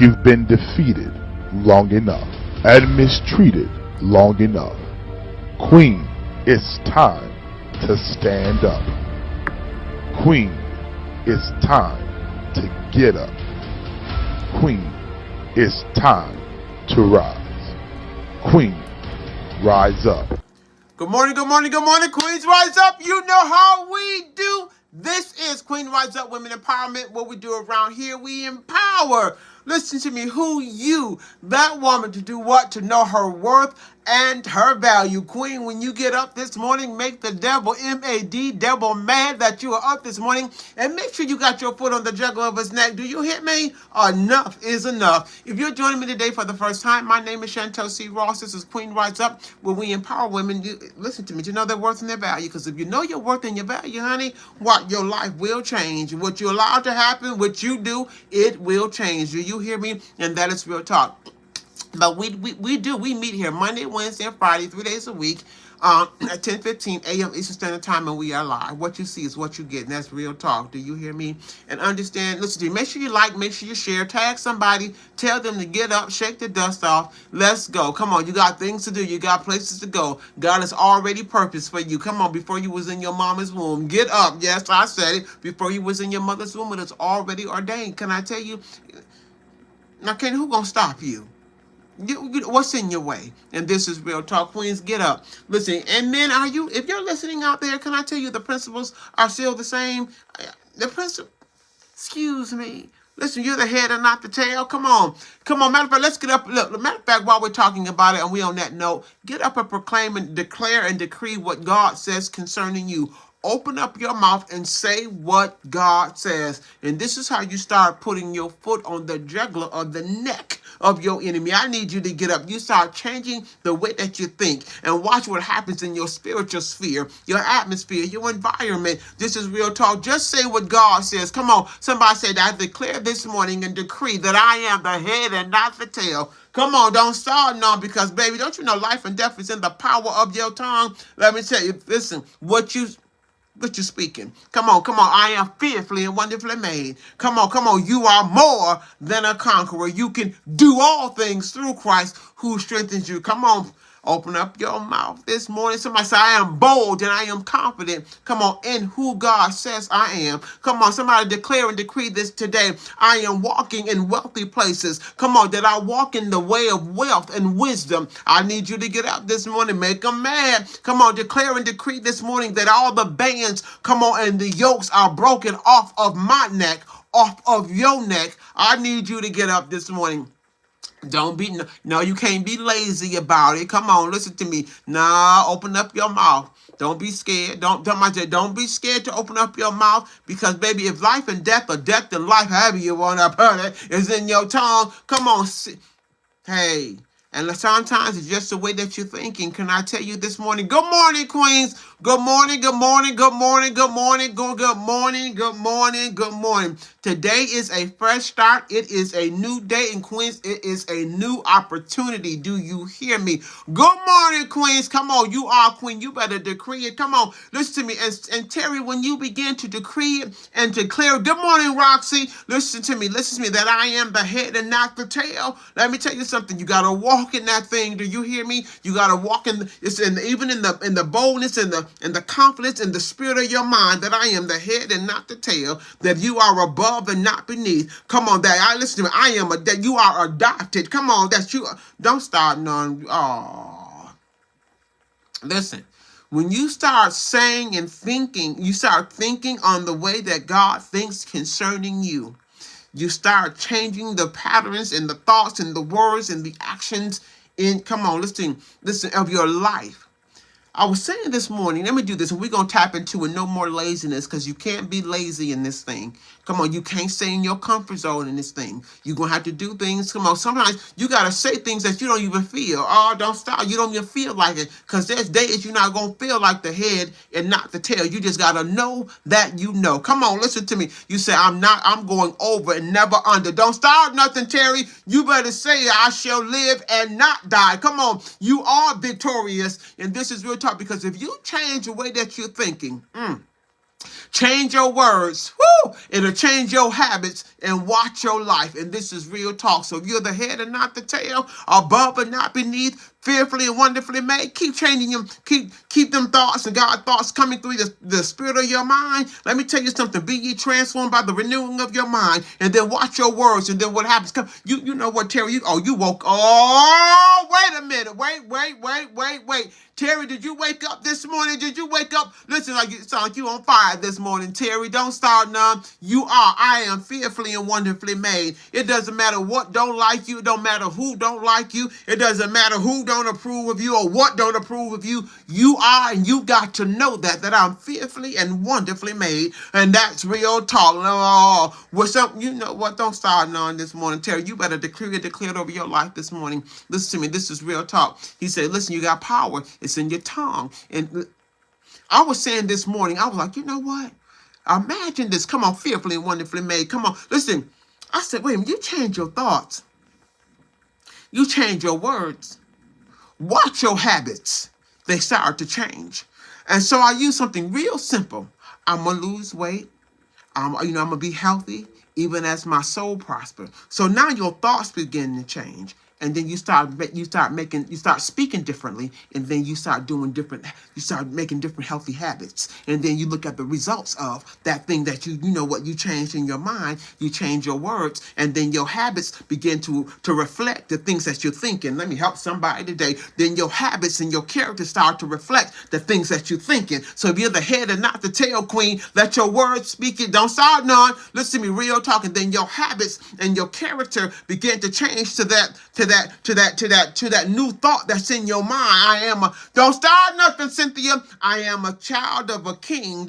You've been defeated long enough and mistreated long enough. Queen, it's time to stand up. Queen, it's time to get up. Queen, it's time to rise. Queen, rise up. Good morning, Queens Rise Up. You know how we do. This is Queen Rise Up Women Empowerment. What we do around here, we empower. Listen to me, who you, that woman, to do what? To know her worth and her value. Queen, when you get up this morning, make the devil, M-A-D, devil mad that you are up this morning. And make sure you got your foot on the jugular of his neck. Do you hear me? Enough is enough. If you're joining me today for the first time, my name is Chantel C. Ross. This is Queen Rise Up, where we empower women. Listen to me, to know their worth and their value. Because if you know your worth and your value, honey, what? Your life will change. What you allow to happen, what you do, it will change. Do you hear me? And that is real talk. But we meet here Monday, Wednesday, and Friday, 3 days a week, at 10:15 a.m. Eastern Standard Time, and we are live. What you see is what you get, and that's real talk. Do you hear me? And understand, listen to me. Make sure you like, make sure you share, tag somebody, tell them to get up, shake the dust off. Let's go. Come on, you got things to do. You got places to go. God has already purposed for you. Come on, before you was in your mama's womb, get up. Yes, I said it. Before you was in your mother's womb, it is already ordained. Can I tell you? Now, who gonna stop you? What's in your way? And this is real talk. Queens, get up. Listen, and men, if you're listening out there, can I tell you the principles are still the same? Excuse me. Listen, you're the head and not the tail. Come on. Matter of fact, let's get up. Look, matter of fact, while we're talking about it and we on that note, get up and proclaim and declare and decree what God says concerning you. Open up your mouth and say what God says. And this is how you start putting your foot on the jugular of the neck of your enemy. I need you to get up. You start changing the way that you think and watch what happens in your spiritual sphere, your atmosphere, your environment. This is real talk. Just say what God says. Come on. Somebody said, I declare this morning and decree that I am the head and not the tail. Come on, don't start now, because, baby, don't you know life and death is in the power of your tongue? Let me tell you, listen, what you speaking. Come on. I am fearfully and wonderfully made. Come on. You are more than a conqueror. You can do all things through Christ who strengthens you. Come on. Open up your mouth this morning. Somebody say, I am bold and I am confident. Come on, in who God says I am. Come on, somebody declare and decree this today. I am walking in wealthy places. Come on, that I walk in the way of wealth and wisdom. I need you to get up this morning. Make them mad. Come on, declare and decree this morning that all the bands, come on, and the yokes are broken off of my neck, off of your neck. I need you to get up this morning. Don't be, no, you can't be lazy about it. Come on, listen to me. Nah, open up your mouth. Don't be scared. Don't be scared to open up your mouth, because, baby, if life and death or death and life, however you want to put it, is in your tongue, come on. Hey, and sometimes it's just the way that you're thinking. Can I tell you this morning? Good morning, Queens. Good morning. Today is a fresh start. It is a new day. And, Queens, it is a new opportunity. Do you hear me? Good morning, Queens. Come on. You are Queen. You better decree it. Come on. Listen to me. And Terry, when you begin to decree it and declare, good morning, Roxy. Listen to me, that I am the head and not the tail. Let me tell you something. You got to walk in that thing. Do you hear me? You got to walk in, even in the boldness and the confidence and the spirit of your mind, that I am the head and not the tail, that you are above and not beneath. Come on, listen to me. That you are adopted. Come on, that you don't start none. Oh, listen. When you start saying and thinking, you start thinking on the way that God thinks concerning you. You start changing the patterns and the thoughts and the words and the actions listen, of your life. I was saying this morning, let me do this, and we're going to tap into no more laziness, because you can't be lazy in this thing. Come on, you can't stay in your comfort zone in this thing. You're going to have to do things. Come on, sometimes you got to say things that you don't even feel. Oh, don't stop. You don't even feel like it, because there's days you're not going to feel like the head and not the tail. You just got to know that you know. Come on, listen to me. You say, I'm going over and never under. Don't start nothing, Terry. You better say, I shall live and not die. Come on, you are victorious, and this is real talk, because if you change the way that you're thinking, Change your words. Woo! It'll change your habits and watch your life. And this is real talk. So if you're the head and not the tail, above and not beneath, fearfully and wonderfully made, keep changing them. Keep them thoughts and God thoughts coming through the spirit of your mind. Let me tell you something. Be ye transformed by the renewing of your mind. And then watch your words. And then what happens? You know what, Terry? You woke. Oh, wait a minute. Wait. Terry, did you wake up this morning? Did you wake up? Listen, it sounds like you on fire this morning, Terry. Don't start none. I am fearfully and wonderfully made. It doesn't matter what don't like you. It don't matter who don't like you. It doesn't matter who don't approve of you or what don't approve of you. You are, and you got to know that I'm fearfully and wonderfully made. And that's real talk. No, you know what? Don't start none this morning, Terry. You better declare it over your life this morning. Listen to me. This is real talk. He said, listen, you got power. It's in your tongue. And I was saying this morning, I was like, you know what? Imagine this. Come on, fearfully and wonderfully made. Come on. Listen, I said, wait a minute, you change your thoughts. You change your words. Watch your habits. They start to change. And so I use something real simple. I'm going to lose weight. I'm going to be healthy, even as my soul prospers. So now your thoughts begin to change. And then you start speaking differently, and then you start making different healthy habits. And then you look at the results of that thing that you changed in your mind. You change your words, and then your habits begin to reflect the things that you're thinking. Let me help somebody today. Then your habits and your character start to reflect the things that you're thinking. So if you're the head and not the tail, queen, let your words speak it. Don't start none. Listen to me, real talk. And then your habits and your character begin to change to that new thought that's in your mind. Don't start nothing, Cynthia. I am a child of a king.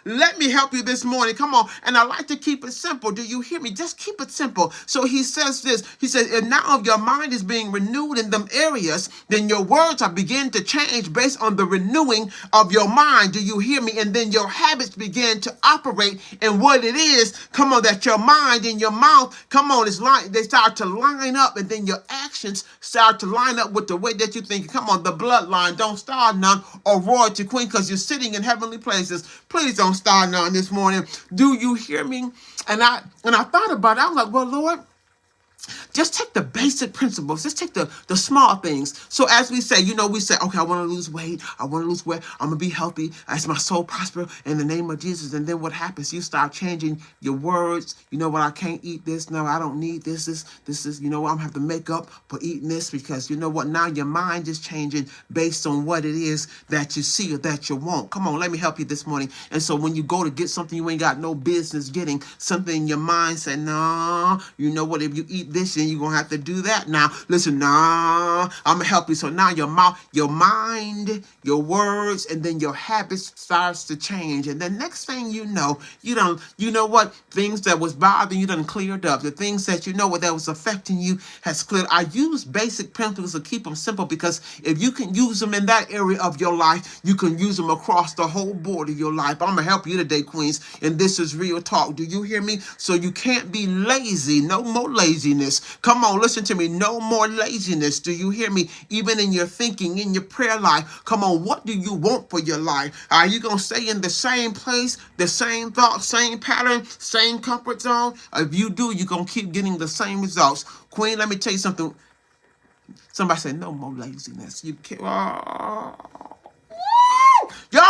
Let me help you this morning. Come on. And I like to keep it simple. Do you hear me? Just keep it simple. So he says this. He says, and now if your mind is being renewed in them areas, then your words are beginning to change based on the renewing of your mind. Do you hear me? And then your habits begin to operate in what it is. Come on, that your mind and your mouth, come on, they start to line up, and then your actions start to line up with the way that you think. Come on, the bloodline. Don't start none, or royalty, queen, because you're sitting in heavenly places. Please don't start none this morning. Do you hear me? And I thought about it. I was like, well, Lord, just take the basic principles. Just take the small things. So as we say, we say, okay, I want to lose weight. I'm going to be healthy as my soul prosper in the name of Jesus. And then what happens? You start changing your words. You know what? I can't eat this. No, I don't need this. This is, I'm going to have to make up for eating this, because you know what? Now your mind is changing based on what it is that you see or that you want. Come on, let me help you this morning. And so when you go to get something you ain't got no business getting, something in your mind say, no, you know what? If you eat this, then you're going to have to do that. Now, listen, I'm going to help you. So now your mouth, your mind, your words, and then your habits starts to change. And the next thing you know what? Things that was bothering you done cleared up. The things that that was affecting you has cleared. I use basic principles to keep them simple, because if you can use them in that area of your life, you can use them across the whole board of your life. I'm going to help you today, queens. And this is real talk. Do you hear me? So you can't be lazy. No more laziness. Come on, listen to me. No more laziness. Do you hear me? Even in your thinking, in your prayer life. Come on, what do you want for your life? Are you going to stay in the same place, the same thought, same pattern, same comfort zone? If you do, you're going to keep getting the same results. Queen, let me tell you something. Somebody said, no more laziness. You can't. Y'all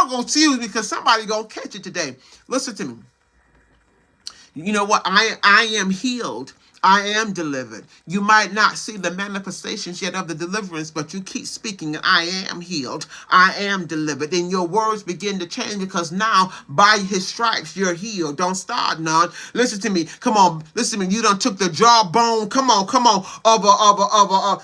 going to see me, because somebody going to catch it today. Listen to me. You know what? I am healed. I am delivered. You might not see the manifestations yet of the deliverance, but you keep speaking, and I am healed. I am delivered. And your words begin to change, because now by his stripes you're healed. Don't start none. Listen to me. Come on. Listen to me. You done took the jawbone. Come on.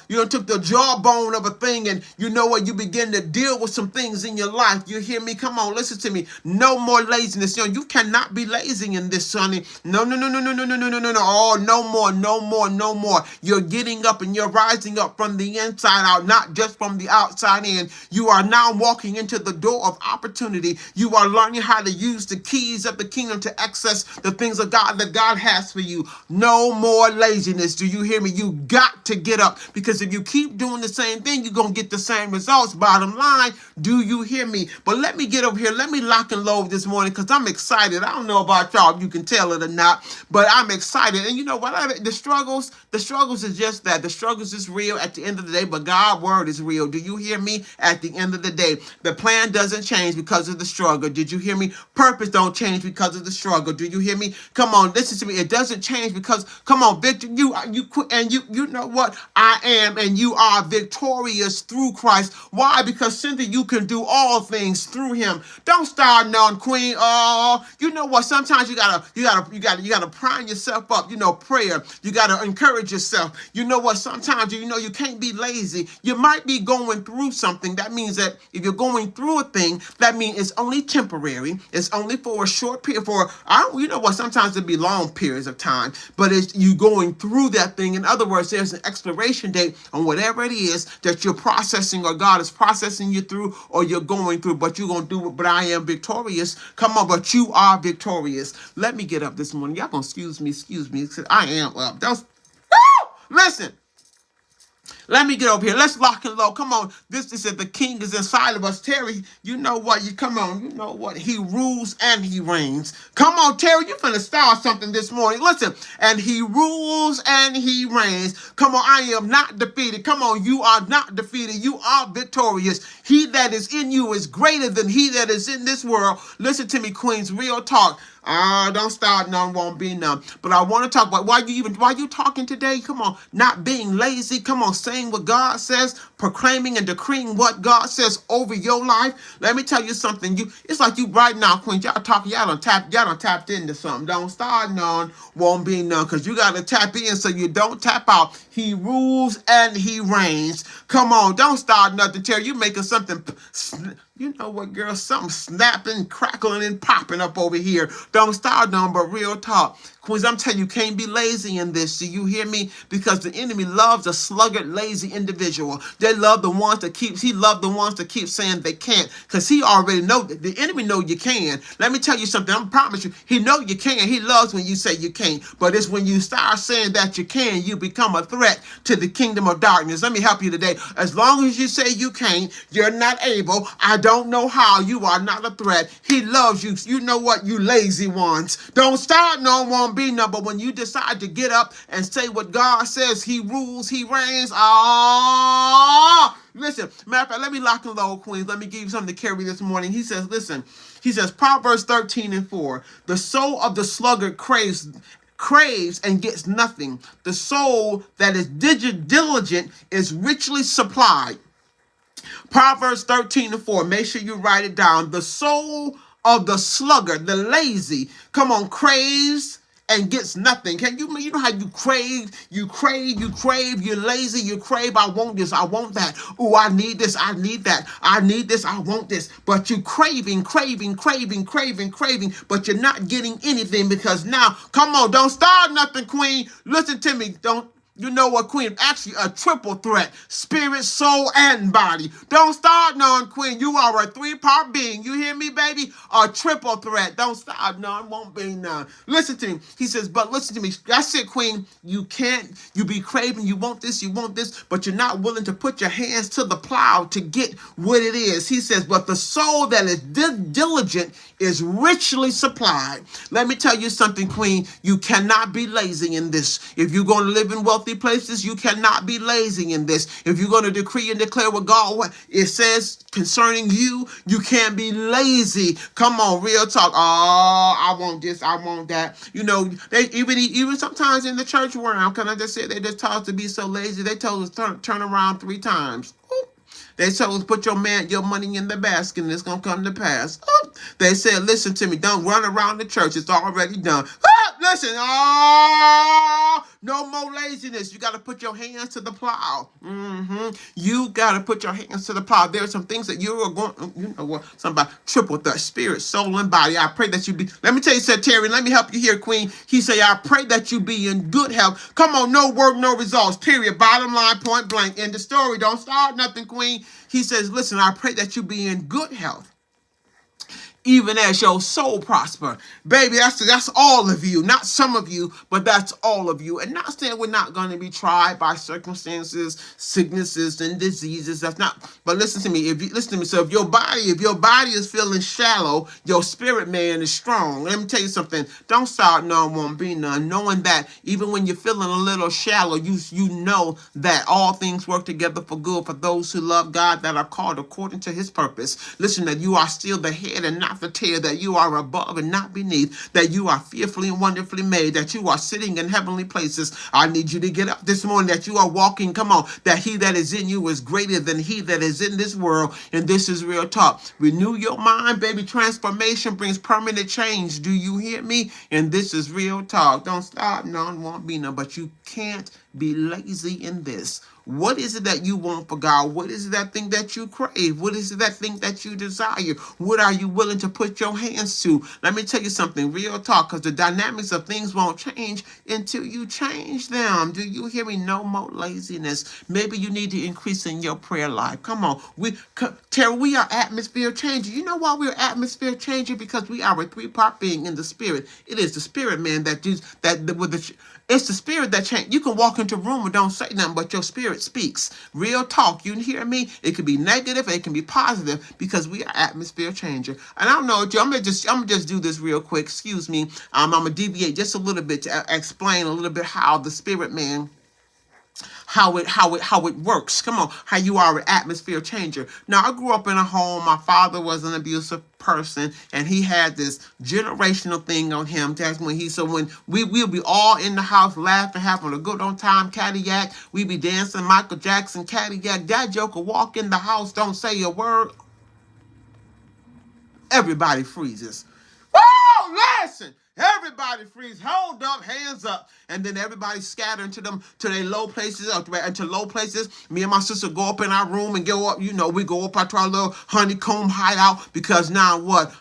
You done took the jawbone of a thing, and you know what? You begin to deal with some things in your life. You hear me? Come on. Listen to me. No more laziness. You cannot be lazy in this, sonny. No. Oh, no more. more, no more, no more. You're getting up and you're rising up from the inside out, not just from the outside in. You are now walking into the door of opportunity. You are learning how to use the keys of the kingdom to access the things of God that God has for you. No more laziness. Do you hear me? You got to get up, because if you keep doing the same thing, you're going to get the same results. Bottom line, do you hear me? But let me get over here. Let me lock and load this morning, because I'm excited. I don't know about y'all if you can tell it or not, but I'm excited. And you know what? The struggles is just that. The struggles is real at the end of the day, but God's word is real. Do you hear me? At the end of the day, the plan doesn't change because of the struggle. Did you hear me? Purpose don't change because of the struggle. Do you hear me? Come on, listen to me. It doesn't change because, come on, Victor, you know what? I am, and you are victorious through Christ. Why? Because simply you can do all things through him. Don't start knowing, Queen. Oh, you know what? Sometimes you gotta prime yourself up. You know, prayer. You gotta encourage yourself. You know what? Sometimes you can't be lazy. You might be going through something. That means that if you're going through a thing, that means it's only temporary. It's only for a short period. You know what? Sometimes it'd be long periods of time, but it's you going through that thing. In other words, there's an expiration date on whatever it is that you're processing, or God is processing you through, or you're going through. But you're gonna do it. But I am victorious. Come on, but you are victorious. Let me get up this morning. Y'all gonna excuse me. I am up. Listen. Let me get over here. Let's lock and load. Come on. This is it. The king is inside of us. Terry, you know what? Come on. You know what? He rules and he reigns. Come on, Terry. You're finna start something this morning. Listen. And he rules and he reigns. Come on. I am not defeated. Come on. You are not defeated. You are victorious. He that is in you is greater than he that is in this world. Listen to me, Queens. Real talk. Don't start, none won't be none. But I want to talk about why you talking today. Come on, not being lazy. Come on, saying what God says, proclaiming and decreeing what God says over your life. Let me tell you something. It's like you right now, Queen. Y'all talking. Y'all done tapped into something. Don't start, none won't be none. Cause you gotta tap in so you don't tap out. He rules and he reigns. Come on, don't start nothing. Terry, you making something. You know what, girl? Something snapping, crackling, and popping up over here. Don't start none, but real talk. Queens, I'm telling you, can't be lazy in this. Do you hear me? Because the enemy loves a sluggard, lazy individual. He loved the ones that keep saying they can't. Because he already know that the enemy know you can. Let me tell you something. I promise you, he know you can. He loves when you say you can't. But it's when you start saying that you can, you become a threat to the kingdom of darkness. Let me help you today. As long as you say you can't, you're not able. I don't know how. You are not a threat. He loves you. You know what, you lazy ones. Don't start no one be no, but when you decide to get up and say what God says, he rules, he reigns. Listen, matter of fact, let me lock and load, Queens. Let me give you something to carry this morning. He says, listen, Proverbs 13:4, the soul of the sluggard craves and gets nothing. The soul that is diligent is richly supplied. Proverbs 13:4. Make sure you write it down. The soul of the sluggard, the lazy, come on, craves and gets nothing. You know how you crave, you're lazy, you crave, I want this, I want that. Oh, I need this, I need that. I need this, I want this. But you craving, but you're not getting anything because now, come on, don't start nothing, Queen. Listen to me. You know what, Queen? Actually, a triple threat. Spirit, soul, and body. Don't start none, Queen. You are a three-part being. You hear me, baby? A triple threat. Don't start none. Won't be none. Listen to me. He says, but listen to me. That's it, Queen. You be craving. You want this, but you're not willing to put your hands to the plow to get what it is. He says, but the soul that is diligent is richly supplied. Let me tell you something, Queen. You cannot be lazy in this. If you're going to live in wealthy places, you cannot be lazy in this. If you're going to decree and declare what God it says concerning you, you can't be lazy. Come on, real talk. Oh, I want this, I want that. You know, they even sometimes in the church world, can I just say, they just taught us to be so lazy. They told us turn around 3 times. They told us put your money in the basket and it's going to come to pass. They said, listen to me, don't run around the church. It's already done. Listen, oh, no more laziness. You got to put your hands to the plow. You got to put your hands to the plow. There are some things that you are going, you know what, somebody triple the spirit, soul, and body. I pray that you be, let me tell you, said Terry, let me help you here, Queen. He say, I pray that you be in good health. Come on, no work, no results, period. Bottom line, point blank. End the story. Don't start nothing, Queen. He says, listen, I pray that you be in good health, even as your soul prosper. Baby, that's all of you. Not some of you, but that's all of you. And not saying we're not going to be tried by circumstances, sicknesses, and diseases. That's not, but listen to me. Listen to me. So if your body is feeling shallow, your spirit man is strong. Let me tell you something. Don't start none, won't be none. Knowing that even when you're feeling a little shallow, you know that all things work together for good for those who love God, that are called according to his purpose. Listen, that you are still the head and not the tail, that you are above and not beneath, that you are fearfully and wonderfully made, that you are sitting in heavenly places. I need you to get up this morning, that you are walking, come on, that he that is in you is greater than he that is in this world. And this is real talk. Renew your mind, baby. Transformation brings permanent change. Do you hear me? And this is real talk. Don't stop. None won't be none, but you can't be lazy in this. What is it that you want for God? What is it that thing that you crave? What is it that thing that you desire? What are you willing to put your hands to? Let me tell you something, real talk, because the dynamics of things won't change until you change them. Do you hear me? No more laziness. Maybe you need to increase in your prayer life. Come on. Terry, we are atmosphere changers. You know why we're atmosphere changers? Because we are a three-part being in the spirit. It is the spirit, man, it's the spirit that change. You can walk into a room and don't say nothing, but your spirit speaks. Real talk. You hear me? It can be negative, it can be positive, because we are atmosphere changer. And I don't know, I'm gonna just do this real quick. Excuse me. I'm gonna deviate just a little bit to explain a little bit how the spirit man, how it works. Come on, how you are an atmosphere changer. Now, I grew up in a home. My father was an abusive person, and he had this generational thing on him. That's when when we'll be all in the house laughing, having a good old time, Cadillac. We be dancing Michael Jackson, Cadillac. That joker walk in the house, don't say a word. Everybody freezes. Woo! Listen. Everybody freeze. Hold up, hands up. And then everybody scatter into their low places, into low places. Me and my sister go up in our room and go up, we go up to our little honeycomb hideout, because now what?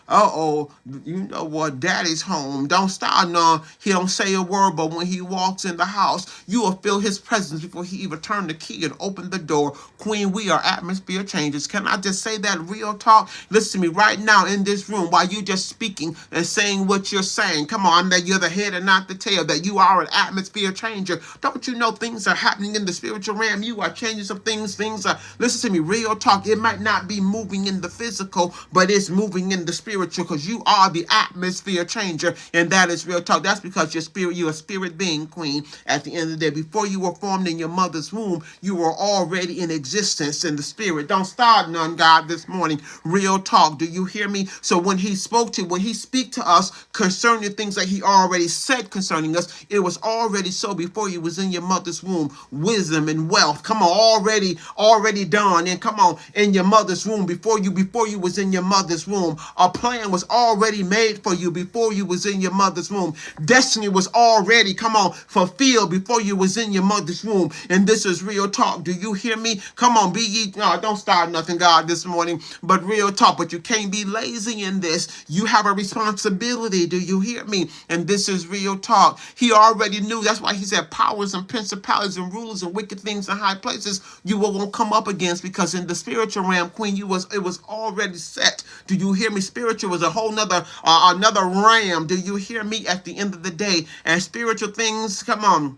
You know what? Daddy's home. Don't start none. He don't say a word, but when he walks in the house, you will feel his presence before he even turn the key and open the door. Queen, we are atmosphere changers. Can I just say that real talk? Listen to me right now in this room, while you just speaking and saying what you're saying. Come on, that you're the head and not the tail, that you are an atmosphere changer. Don't you know things are happening in the spiritual realm? You are changing some things. Things are, listen to me, real talk. It might not be moving in the physical, but it's moving in the spiritual, because you are the atmosphere changer, and that is real talk. That's because you're a spirit being, Queen. At the end of the day, before you were formed in your mother's womb, you were already in existence in the spirit. Don't start none, God, this morning. Real talk. Do you hear me? So when he speak to us concerning things that he already said concerning us, it was already so before you was in your mother's womb. Wisdom and wealth, come on, already done. And come on, in your mother's womb, before you was in your mother's womb, a plan was already made for you before you was in your mother's womb. Destiny was already, come on, fulfilled before you was in your mother's womb. And this is real talk. Do you hear me? Come on, be ye, no, don't start nothing, God, this morning, but real talk. But you can't be lazy in this. You have a responsibility. Do you hear me? And this is real talk. He already knew. That's why he said powers and principalities and rulers and wicked things in high places you won't come up against, because in the spiritual realm, Queen, it was already set. Do you hear me? Spiritual was a whole nother another realm. Do you hear me? At the end of the day, and spiritual things, come on,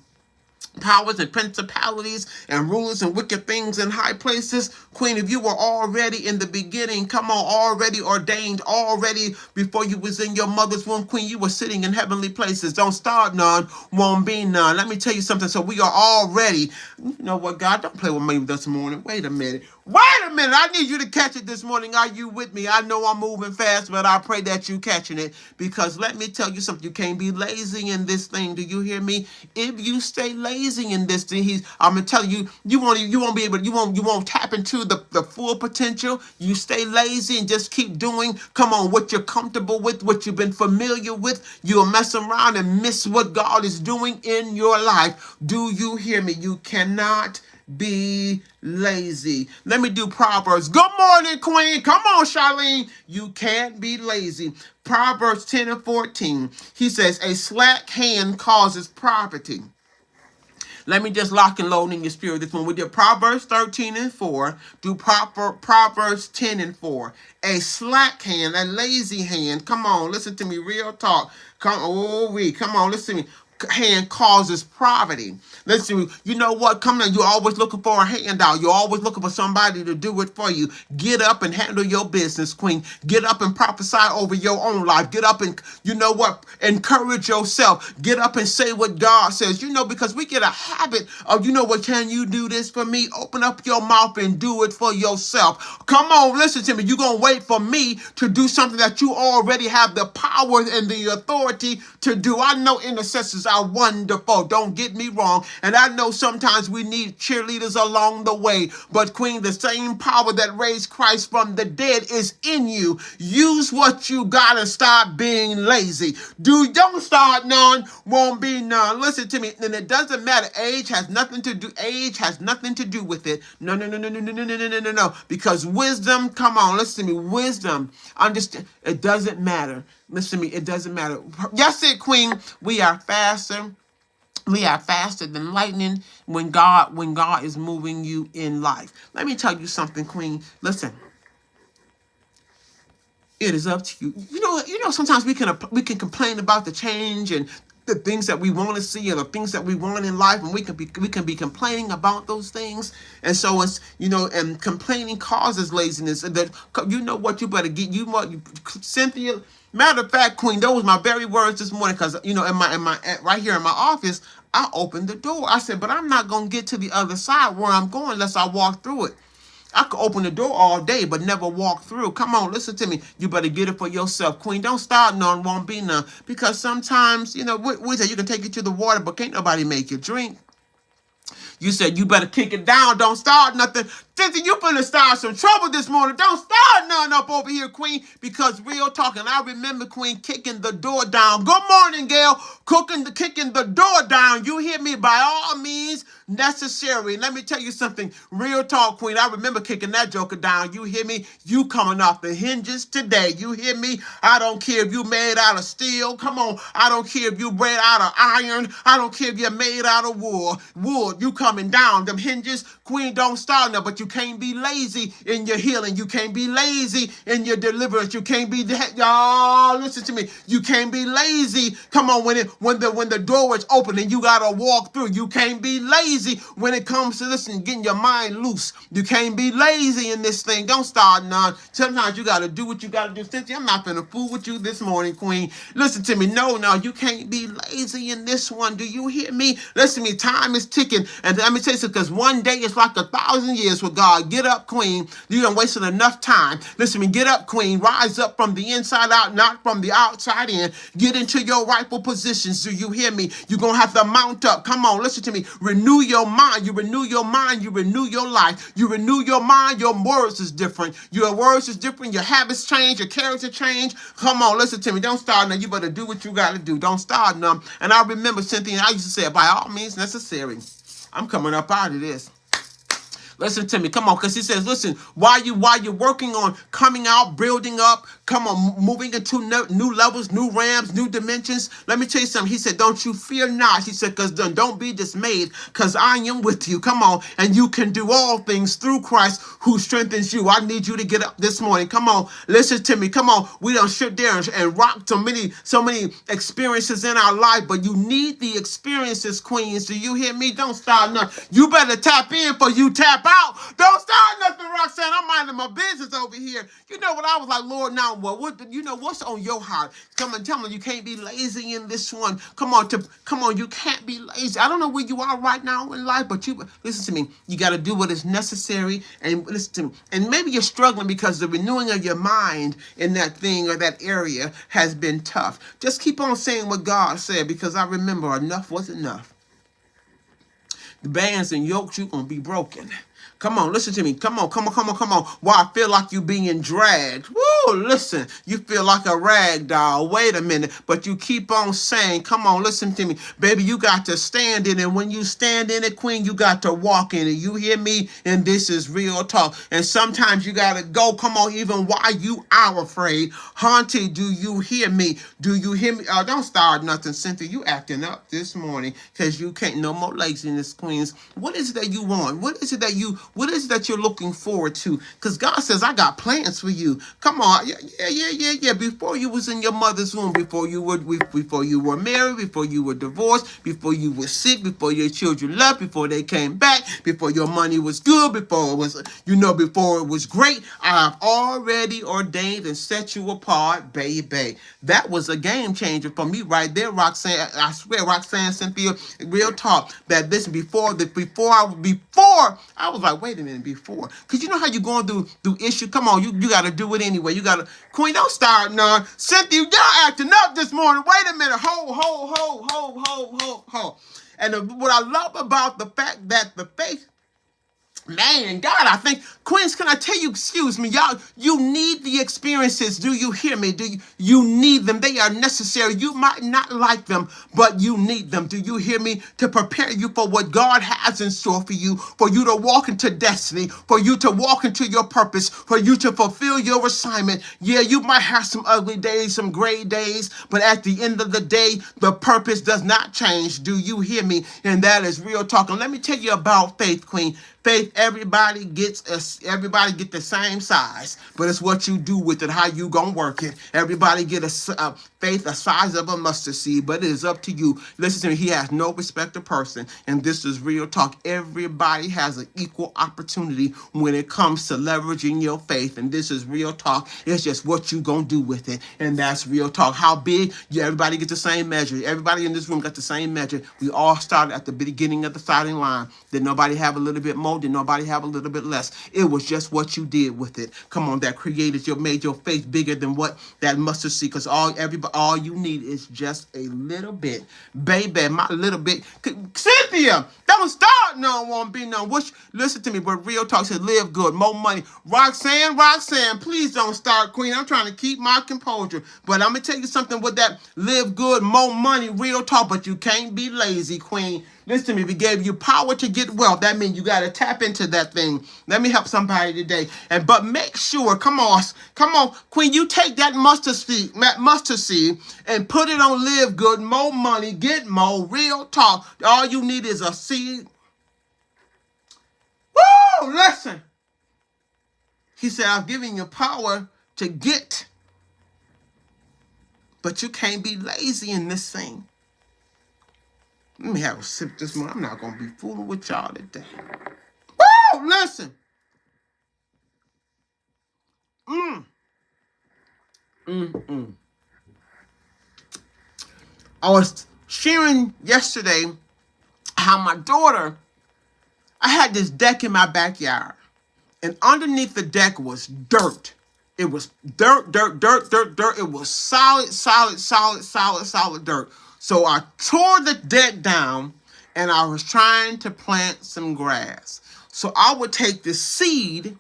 powers and principalities and rulers and wicked things in high places. Queen, if you were already in the beginning, come on, already ordained, already before you was in your mother's womb, Queen, you were sitting in heavenly places. Don't start none, won't be none. Let me tell you something. So we are already, you know what, God, don't play with me this morning. Wait a minute. Wait a minute. I need you to catch it this morning. Are you with me? I know I'm moving fast, but I pray that you catching it. Because let me tell you something. You can't be lazy in this thing. Do you hear me? If you stay lazy in this thing, I'm gonna tell you, you won't be able, you won't tap into the full potential. You stay lazy and just keep doing, come on, what you're comfortable with, what you've been familiar with. You'll mess around and miss what God is doing in your life. Do you hear me? You cannot be lazy. Let me do Proverbs. Good morning, Queen. Come on, Charlene. You can't be lazy. Proverbs 10 and 14. He says, a slack hand causes poverty. Let me just lock and load in your spirit this one. We did Proverbs 13 and 4. Do Proverbs 10 and 4. A slack hand, a lazy hand. Come on, listen to me. Real talk. Come on, listen to me. Hand causes poverty. Listen, you know what? Come on, you're always looking for a handout. You're always looking for somebody to do it for you. Get up and handle your business, Queen. Get up and prophesy over your own life. Get up and, you know what? Encourage yourself. Get up and say what God says. You know, because we get a habit of, you know what, can you do this for me? Open up your mouth and do it for yourself. Come on, listen to me. You're going to wait for me to do something that you already have the power and the authority to do. I know intercessors are wonderful. Don't get me wrong. And I know sometimes we need cheerleaders along the way. But Queen, the same power that raised Christ from the dead is in you. Use what you got and stop being lazy. Don't start none, won't be none. Listen to me. And it doesn't matter. Age has nothing to do with it. No. Because wisdom, come on, listen to me. Wisdom, understand, it doesn't matter. Listen to me, it doesn't matter. Yes, it, Queen. We are faster. We are faster than lightning when God is moving you in life. Let me tell you something, Queen. Listen. It is up to you. You know. Sometimes we can complain about the change and the things that we want to see and the things that we want in life, and we can be complaining about those things. And so it's, and complaining causes laziness. And that, you know what, you better get Cynthia. Matter of fact, Queen, those were my very words this morning, because in my right here in my office, I opened the door. I said, but I'm not gonna get to the other side where I'm going unless I walk through it. I could open the door all day, but never walk through. Come on, listen to me. You better get it for yourself, Queen. Don't start none, won't be none. Because sometimes, we say you can take it to the water, but can't nobody make you drink. You said you better kick it down. Don't start nothing. Cynthia, you finna start some trouble this morning. Don't start nothing up over here, Queen. Because real talking, I remember, Queen, kicking the door down. Good morning, Gail. Kicking the door down. You hear me? By all means necessary. Let me tell you something. Real talk, Queen. I remember kicking that joker down. You hear me? You coming off the hinges today. You hear me? I don't care if you made out of steel. Come on. I don't care if you made out of iron. I don't care if you're made out of wood. You coming down. Them hinges, Queen, don't start now. But you can't be lazy in your healing. You can't be lazy in your deliverance. You can't be, y'all, listen to me. You can't be lazy. Come on, when the door is open and you gotta walk through. You can't be lazy when it comes to listen, getting your mind loose. You can't be lazy in this thing. Don't start none. Sometimes you gotta do what you gotta do. Cynthia, I'm not gonna fool with you this morning, Queen. Listen to me. No, you can't be lazy in this one. Do you hear me? Listen to me. Time is ticking. And let me tell you something, because one day is like 1,000 years with God. Get up, Queen. You done wasted enough time. Listen to me. Get up, Queen. Rise up from the inside out, not from the outside in. Get into your rightful positions. Do you hear me? You're going to have to mount up. Come on, listen to me. Renew your mind. You renew your mind. You renew your life. You renew your mind. Your words is different. Your words is different. Your habits change. Your character change. Come on, listen to me. Don't start now. You better do what you got to do. Don't start now. And I remember, Cynthia, I used to say, by all means necessary. I'm coming up out of this. Listen to me. Come on, because he says, listen, while you're working on coming out, building up, come on, moving into new levels, new realms, new dimensions. Let me tell you something. He said, don't you fear not. He said, because don't be dismayed, because I am with you. Come on, and you can do all things through Christ who strengthens you. I need you to get up this morning. Come on, listen to me. Come on, we don't sit there and rock so many experiences in our life, but you need the experiences, queens. Do you hear me? Don't start nothing. You better tap in for you tap about. Don't start nothing, Roxanne. I'm minding my business over here. You know what? I was like, Lord, now what? You know what's on your heart? Come and tell me you can't be lazy in this one. Come on, you can't be lazy. I don't know where you are right now in life, but you listen to me. You got to do what is necessary, and listen to me. And maybe you're struggling because the renewing of your mind in that thing or that area has been tough. Just keep on saying what God said, because I remember enough was enough. The bands and yokes, you're going to be broken. Come on, listen to me. Come on. Why I feel like you being dragged. Woo, listen. You feel like a rag doll. Wait a minute. But you keep on saying, come on, listen to me. Baby, you got to stand in it. When you stand in it, queen, you got to walk in it. You hear me? And this is real talk. And sometimes you got to go, come on, even while you are afraid. Haunty, do you hear me? Do you hear me? Don't start nothing, Cynthia. You acting up this morning because you can't. No more laziness, queens. What is it that you want? What is it that you're looking forward to? Because God says, I got plans for you. Come on. Yeah. Before you was in your mother's womb, before you were married, before you were divorced, before you were sick, before your children left, before they came back, before your money was good, before it was great, I have already ordained and set you apart, baby. That was a game changer for me right there, Roxanne. I swear, Roxanne, Cynthia, real talk. That this before I was like, wait a minute, before, because you know how you going through issue. Come on, you got to do it anyway. You got to, queen, don't start none. Cynthia, y'all acting up this morning. Wait a minute, ho. And what I love about the fact that the faith. Man, God, I think, queens, can I tell you, excuse me, y'all, you need the experiences. Do you hear me? You need them. They are necessary. You might not like them, but you need them. Do you hear me? To prepare you for what God has in store for you to walk into destiny, for you to walk into your purpose, for you to fulfill your assignment. Yeah, you might have some ugly days, some gray days, but at the end of the day, the purpose does not change. Do you hear me? And that is real talk. And let me tell you about faith, queen. Faith, everybody get the same size, but it's what you do with it, how you gonna work it. Everybody get a faith the size of a mustard seed, but it is up to you. Listen to me, he has no respect of person, and this is real talk. Everybody has an equal opportunity when it comes to leveraging your faith, and this is real talk. It's just what you gonna do with it, and that's real talk. How big? Yeah, everybody gets the same measure. Everybody in this room got the same measure. We all started at the beginning of the starting line. Did nobody have a little bit more? Did nobody have a little bit less? It was just what you did with it. Come on, that made your faith bigger than what that mustard seed. Because all you need is just a little bit, baby. My little bit. Cynthia, don't start. No, won't be no. Listen to me, but real talk said live good, more money. Roxanne, please don't start, queen. I'm trying to keep my composure, but I'm gonna tell you something with that live good, more money, real talk. But you can't be lazy, queen. Listen to me, we gave you power to get wealth. That means you got to tap into that thing. Let me help somebody today. But make sure, come on, queen, you take that mustard seed and put it on live good, more money, get more, real talk. All you need is a seed. Woo, listen. He said, I'm giving you power to get, but you can't be lazy in this thing. Let me have a sip this morning. I'm not going to be fooling with y'all today. Woo! Listen. I was sharing yesterday how my daughter, I had this deck in my backyard. And underneath the deck was dirt. It was dirt. It was solid dirt. So I tore the deck down and I was trying to plant some grass. So I would take the seed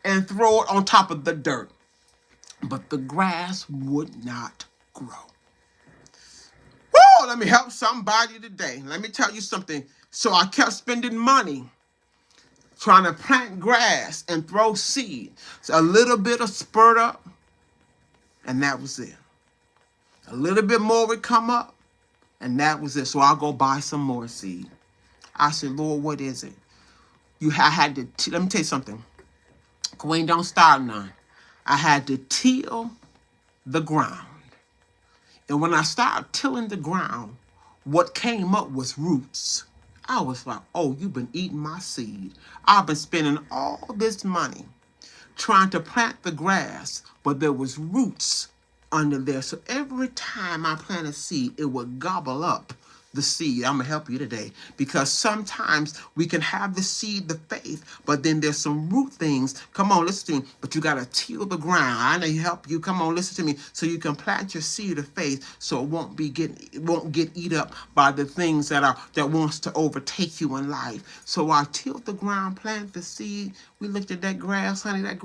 and throw it on top of the dirt. But the grass would not grow. Woo! Let me help somebody today. Let me tell you something. So I kept spending money trying to plant grass and throw seed. So a little bit of spurt up, and that was it. A little bit more would come up, and that was it. So I'll go buy some more seed. I said, Lord, what is it? Let me tell you something. Queen, don't start none. I had to till the ground. And when I started tilling the ground, what came up was roots. I was like, oh, you've been eating my seed. I've been spending all this money trying to plant the grass, but there was roots under there. So every time I plant a seed, it would gobble up the seed. I'm going to help you today, because sometimes we can have the seed, the faith, but then there's some root things. Come on, listen to me. But you got to till the ground. I know you help you. Come on, listen to me. So you can plant your seed of faith, so it won't get eat up by the things that wants to overtake you in life. So I tilled the ground, plant the seed. We looked at that grass, honey. That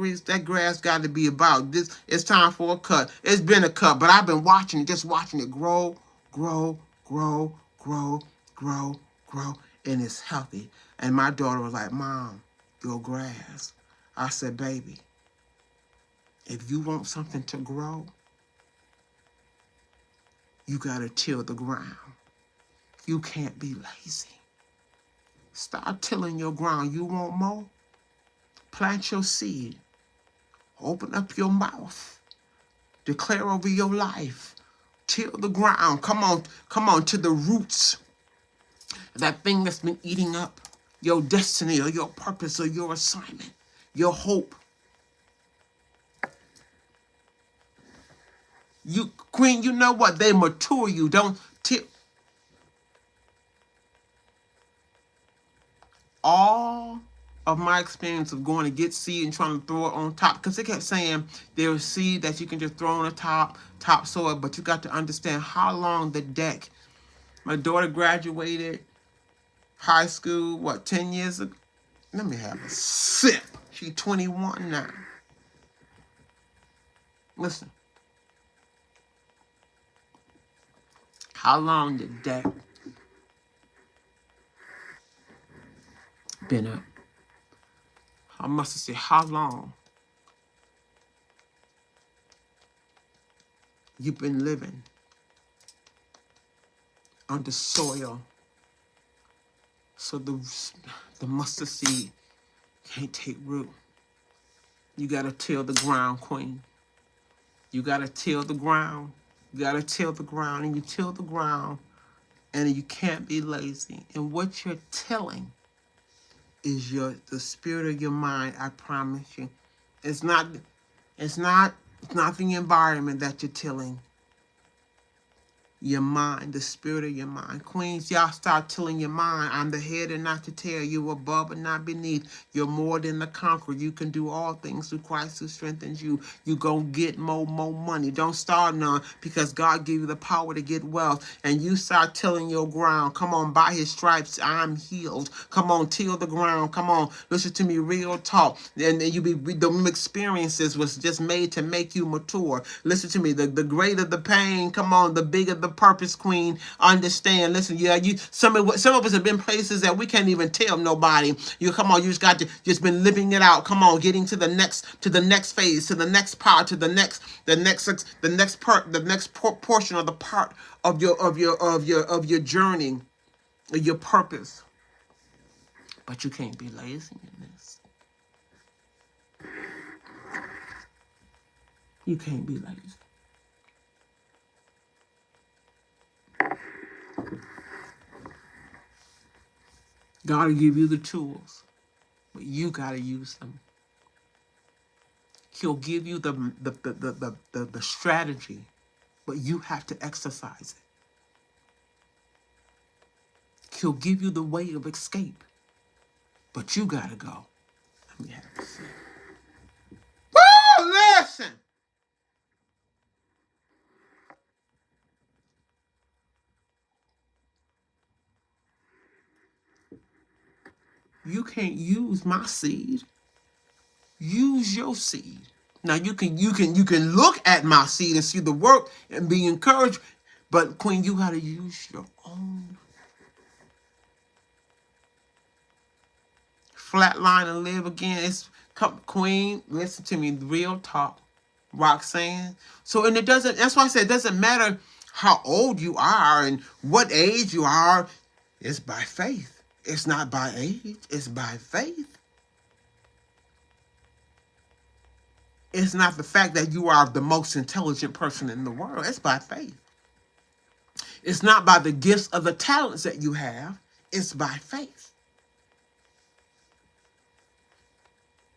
grass got to be about this. It's time for a cut. It's been a cut, but I've been watching it, just watching it grow, grow, grow, grow, grow, grow, and it's healthy. And my daughter was like, Mom, your grass. I said, baby, if you want something to grow, you got to till the ground. You can't be lazy. Start tilling your ground. You want more? Plant your seed. Open up your mouth. Declare over your life. Till the ground. Come on to the roots. That thing that's been eating up your destiny or your purpose or your assignment, your hope. You, Queen, you know what? They mature you. Don't tip. All of my experience of going to get seed and trying to throw it on top, because they kept saying there's seed that you can just throw on the top soil, but you got to understand how long the deck. My daughter graduated high school, 10 years ago? Let me have a sip. She's 21 now. Listen. How long did that been up? I must have said, how long you've been living under soil, so the mustard seed can't take root. You got to till the ground, Queen. You got to till the ground. You got to till the ground, and you till the ground, and you can't be lazy. And what you're tilling is the spirit of your mind. I promise you. It's not the environment that you're tilling. Your mind, the spirit of your mind. Queens, y'all start tilling your mind. I'm the head and not the tail. You're above and not beneath. You're more than the conqueror. You can do all things through Christ who strengthens you. You gonna get more money. Don't start none, because God gave you the power to get wealth. And you start tilling your ground. Come on, by his stripes, I'm healed. Come on, till the ground. Come on, listen to me, real talk. And the experiences was just made to make you mature. Listen to me, the greater the pain, come on, the bigger the purpose, Queen. Understand. Listen, some of us have been places that we can't even tell nobody. You just got to just been living it out. Come on, getting to the next phase, to the next part, to the next portion of the part of your journey, your purpose. But you can't be lazy in this. You can't be lazy. God will give you the tools, but you got to use them. He'll give you the strategy, but you have to exercise it. He'll give you the way of escape, but you got to go. Let me have a sip. Woo! Listen! You can't use my seed. Use your seed. Now you can look at my seed and see the work and be encouraged, but Queen, you got to use your own. Flatline and live again. Queen, listen to me, real talk. Roxanne. So, and that's why I said it doesn't matter how old you are and what age you are. It's by faith. It's not by age. It's by faith. It's not the fact that you are the most intelligent person in the world. It's by faith. It's not by the gifts of the talents that you have. It's by faith.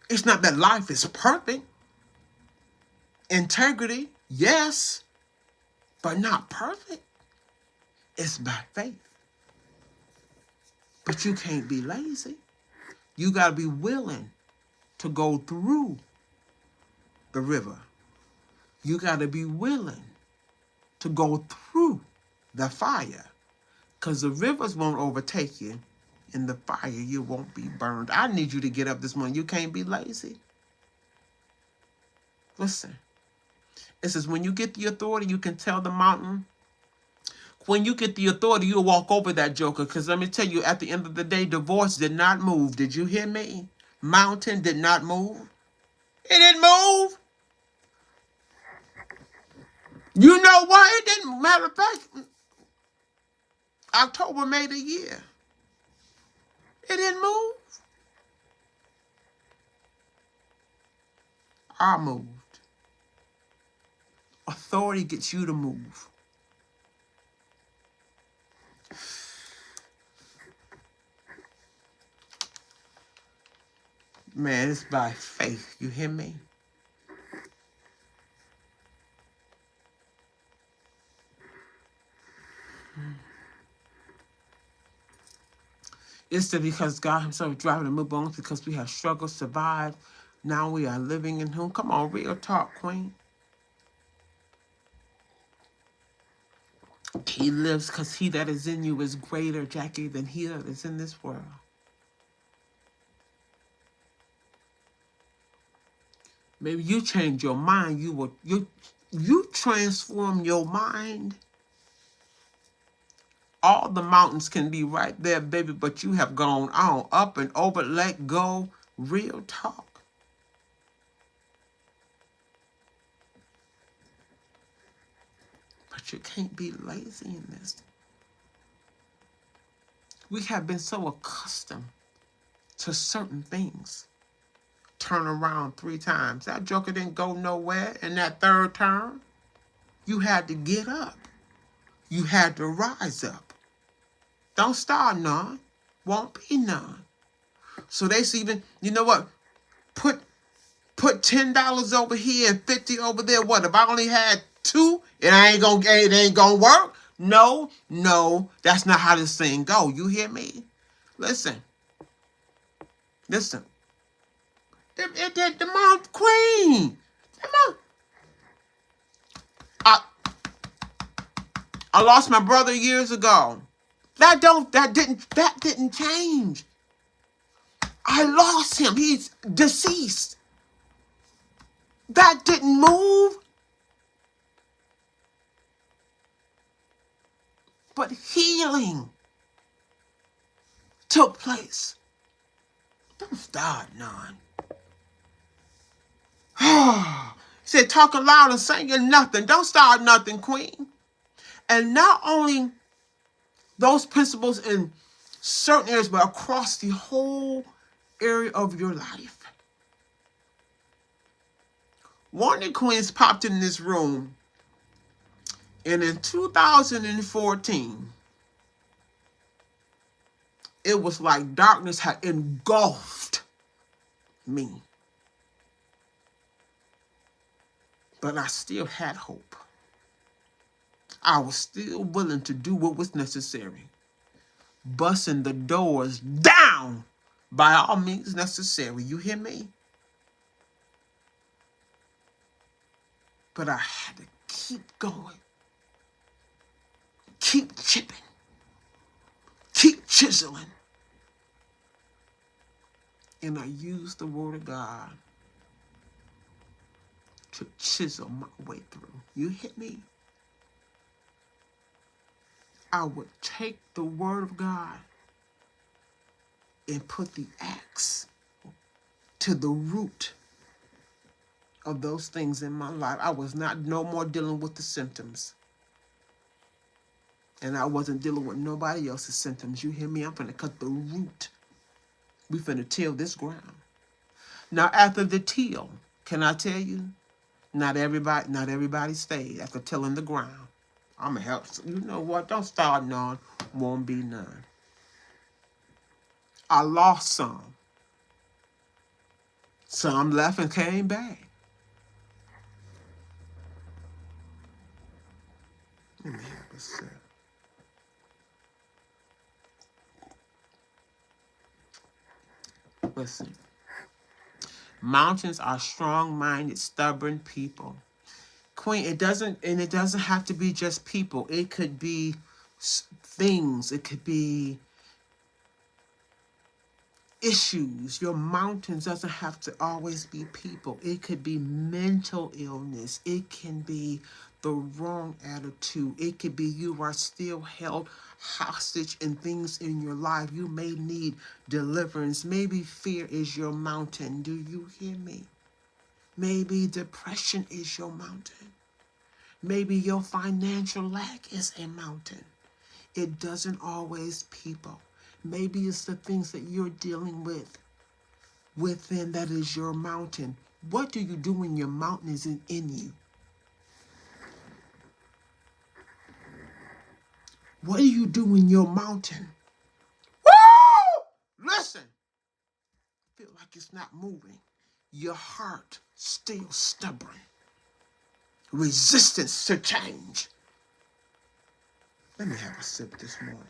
It's not that life is perfect. Integrity, yes, but not perfect. It's by faith. But you can't be lazy. You got to be willing to go through the river. You got to be willing to go through the fire. Because the rivers won't overtake you. In the fire, you won't be burned. I need you to get up this morning. You can't be lazy. Listen. It says when you get the authority, you can tell the mountain. When you get the authority, you'll walk over that joker. Because let me tell you, at the end of the day, divorce did not move. Did you hear me? Mountain did not move. It didn't move. You know why? It didn't. Matter of fact, October made a year. It didn't move. I moved. Authority gets you to move. Man, it's by faith. You hear me? It's because God himself is driving the move on because we have struggled, survived. Now we are living in whom? Come on, real talk, Queen. He lives because he that is in you is greater, Jackie, than he that is in this world. Maybe you change your mind. You transform your mind. All the mountains can be right there, baby, but you have gone on, up and over, let go. Real talk. But you can't be lazy in this. We have been so accustomed to certain things. Turn around 3 times. That joker didn't go nowhere in that third turn. You had to get up. You had to rise up. Don't start none. Won't be none. So they see even, you know what? Put $10 over here and 50 over there. What, if I only had 2, it ain't gonna work? No, that's not how this thing go. You hear me? Listen. It did the mouth queen. I lost my brother years ago. That didn't change. I lost him. He's deceased. That didn't move. But healing took place. Don't start none. He said, talking loud and saying nothing. Don't start nothing, Queen. And not only those principles in certain areas, but across the whole area of your life. One of the queens popped in this room, and in 2014, it was like darkness had engulfed me. But I still had hope. I was still willing to do what was necessary. Busting the doors down by all means necessary. You hear me? But I had to keep going. Keep chipping. Keep chiseling. And I used the word of God to chisel my way through. You hit me? I would take the word of God and put the axe to the root of those things in my life. I was no more dealing with the symptoms. And I wasn't dealing with nobody else's symptoms. You hear me? I'm finna cut the root. We finna till this ground. Now, after the till, can I tell you? Not everybody stayed after tilling the ground. I'm gonna help. You know what? Don't start none. Won't be none. I lost some. Some left and came back. Let me have a sip. Listen. Mountains are strong-minded, stubborn people. Queen, it doesn't have to be just people. It could be things. It could be issues. Your mountains doesn't have to always be people. It could be mental illness. It can be the wrong attitude. It could be you are still held hostage in things in your life. You may need deliverance. Maybe fear is your mountain. Do you hear me? Maybe depression is your mountain. Maybe your financial lack is a mountain. It doesn't always people. Maybe it's the things that you're dealing with within that is your mountain. What do you do when your mountain is in you? What do you do when your mountain? Woo! Listen. Feel like it's not moving. Your heart still stubborn. Resistance to change. Let me have a sip this morning.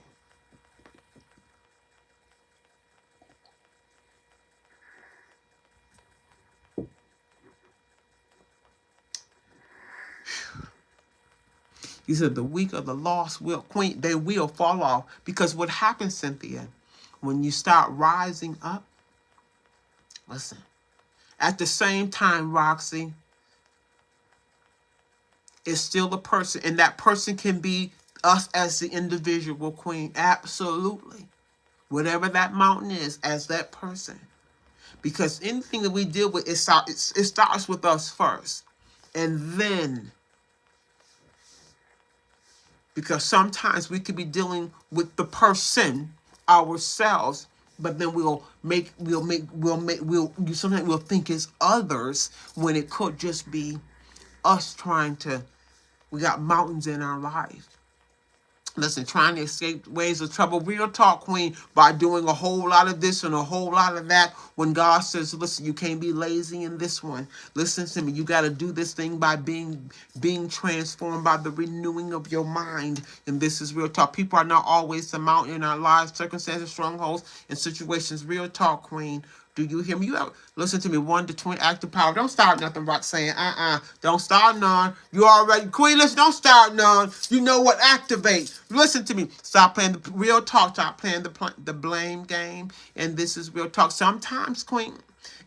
He said the weak of the lost will, Queen, they will fall off. Because what happens, Cynthia, when you start rising up, listen, at the same time, Roxy, is still a person. And that person can be us as the individual, Queen. Absolutely. Whatever that mountain is, as that person. Because anything that we deal with, it starts with us first. And then, because sometimes we could be dealing with the person ourselves, but then sometimes we'll think it's others when it could just be us we got mountains in our life. Listen, trying to escape ways of trouble. Real talk, Queen, by doing a whole lot of this and a whole lot of that. When God says, listen, you can't be lazy in this one. Listen to me. You got to do this thing by being transformed by the renewing of your mind. And this is real talk. People are not always the mountain in our lives, circumstances, strongholds, and situations. Real talk, Queen. Do you hear me? You have, listen to me, 1 to 20 active power. Don't start nothing about saying, don't start none. You already, Queen, listen, don't start none. You know what? Activate. Listen to me. Stop playing the real talk. Stop playing the blame game. And this is real talk. Sometimes, Queen,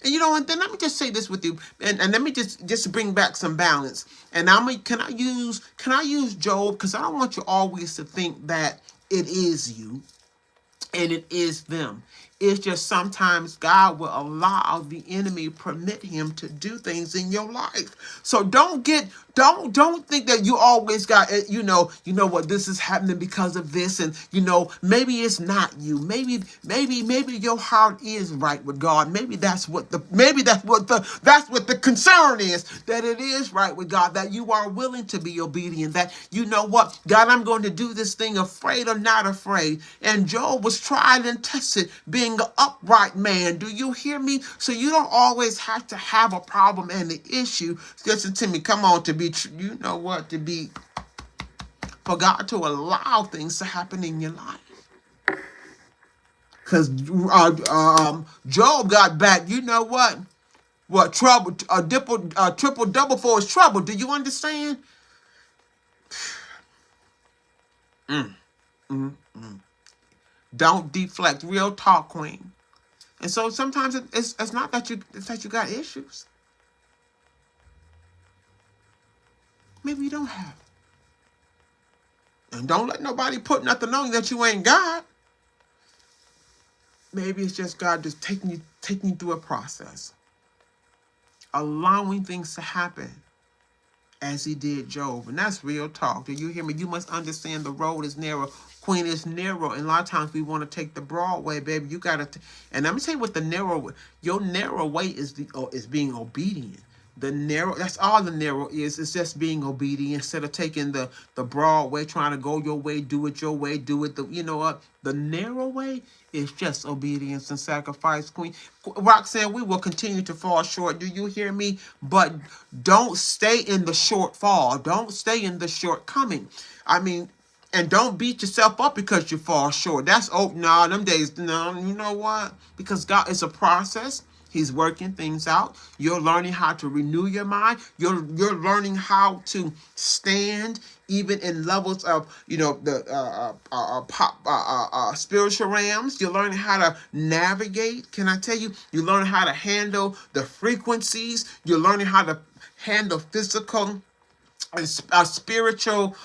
and you know, and then let me just say this with you, and let me just bring back some balance. And can I use Job? Because I don't want you always to think that it is you and it is them. It's just sometimes God will allow the enemy, permit him to do things in your life. So don't think that you always got, you know what, this is happening because of this. And, maybe it's not you. Maybe your heart is right with God. Maybe that's what the concern is, that it is right with God, that you are willing to be obedient, that you know what, God, I'm going to do this thing afraid or not afraid. And Job was tried and tested being an upright man. Do you hear me? So you don't always have to have a problem and an issue. Listen to me. Come on, for God to allow things to happen in your life. Because Job got back. You know what? What trouble? Triple double for his trouble. Do you understand? Don't deflect. Real talk, Queen. And so sometimes it's not that it's that you got issues. Maybe you don't have. And don't let nobody put nothing on you that you ain't got. Maybe it's just God just taking you through a process, allowing things to happen as he did Job. And that's real talk. Do you hear me? You must understand the road is narrow. Queen, is narrow. And a lot of times we want to take the broad way, baby. You got to. And let me tell you what your narrow way is being obedient. The narrow, that's all the narrow is. It's just being obedient instead of taking the broad way, trying to go your way, do it your way, do it you know what? The narrow way is just obedience and sacrifice, Queen. Roxanne, we will continue to fall short. Do you hear me? But don't stay in the shortfall. Don't stay in the shortcoming. I mean, and don't beat yourself up because you fall short. That's no, them days, no, you know what? Because God is a process. He's working things out. You're learning how to renew your mind. You're learning how to stand even in levels of the spiritual realms. You're learning how to navigate. Can I tell you? You're learning how to handle the frequencies. You're learning how to handle physical a spiritual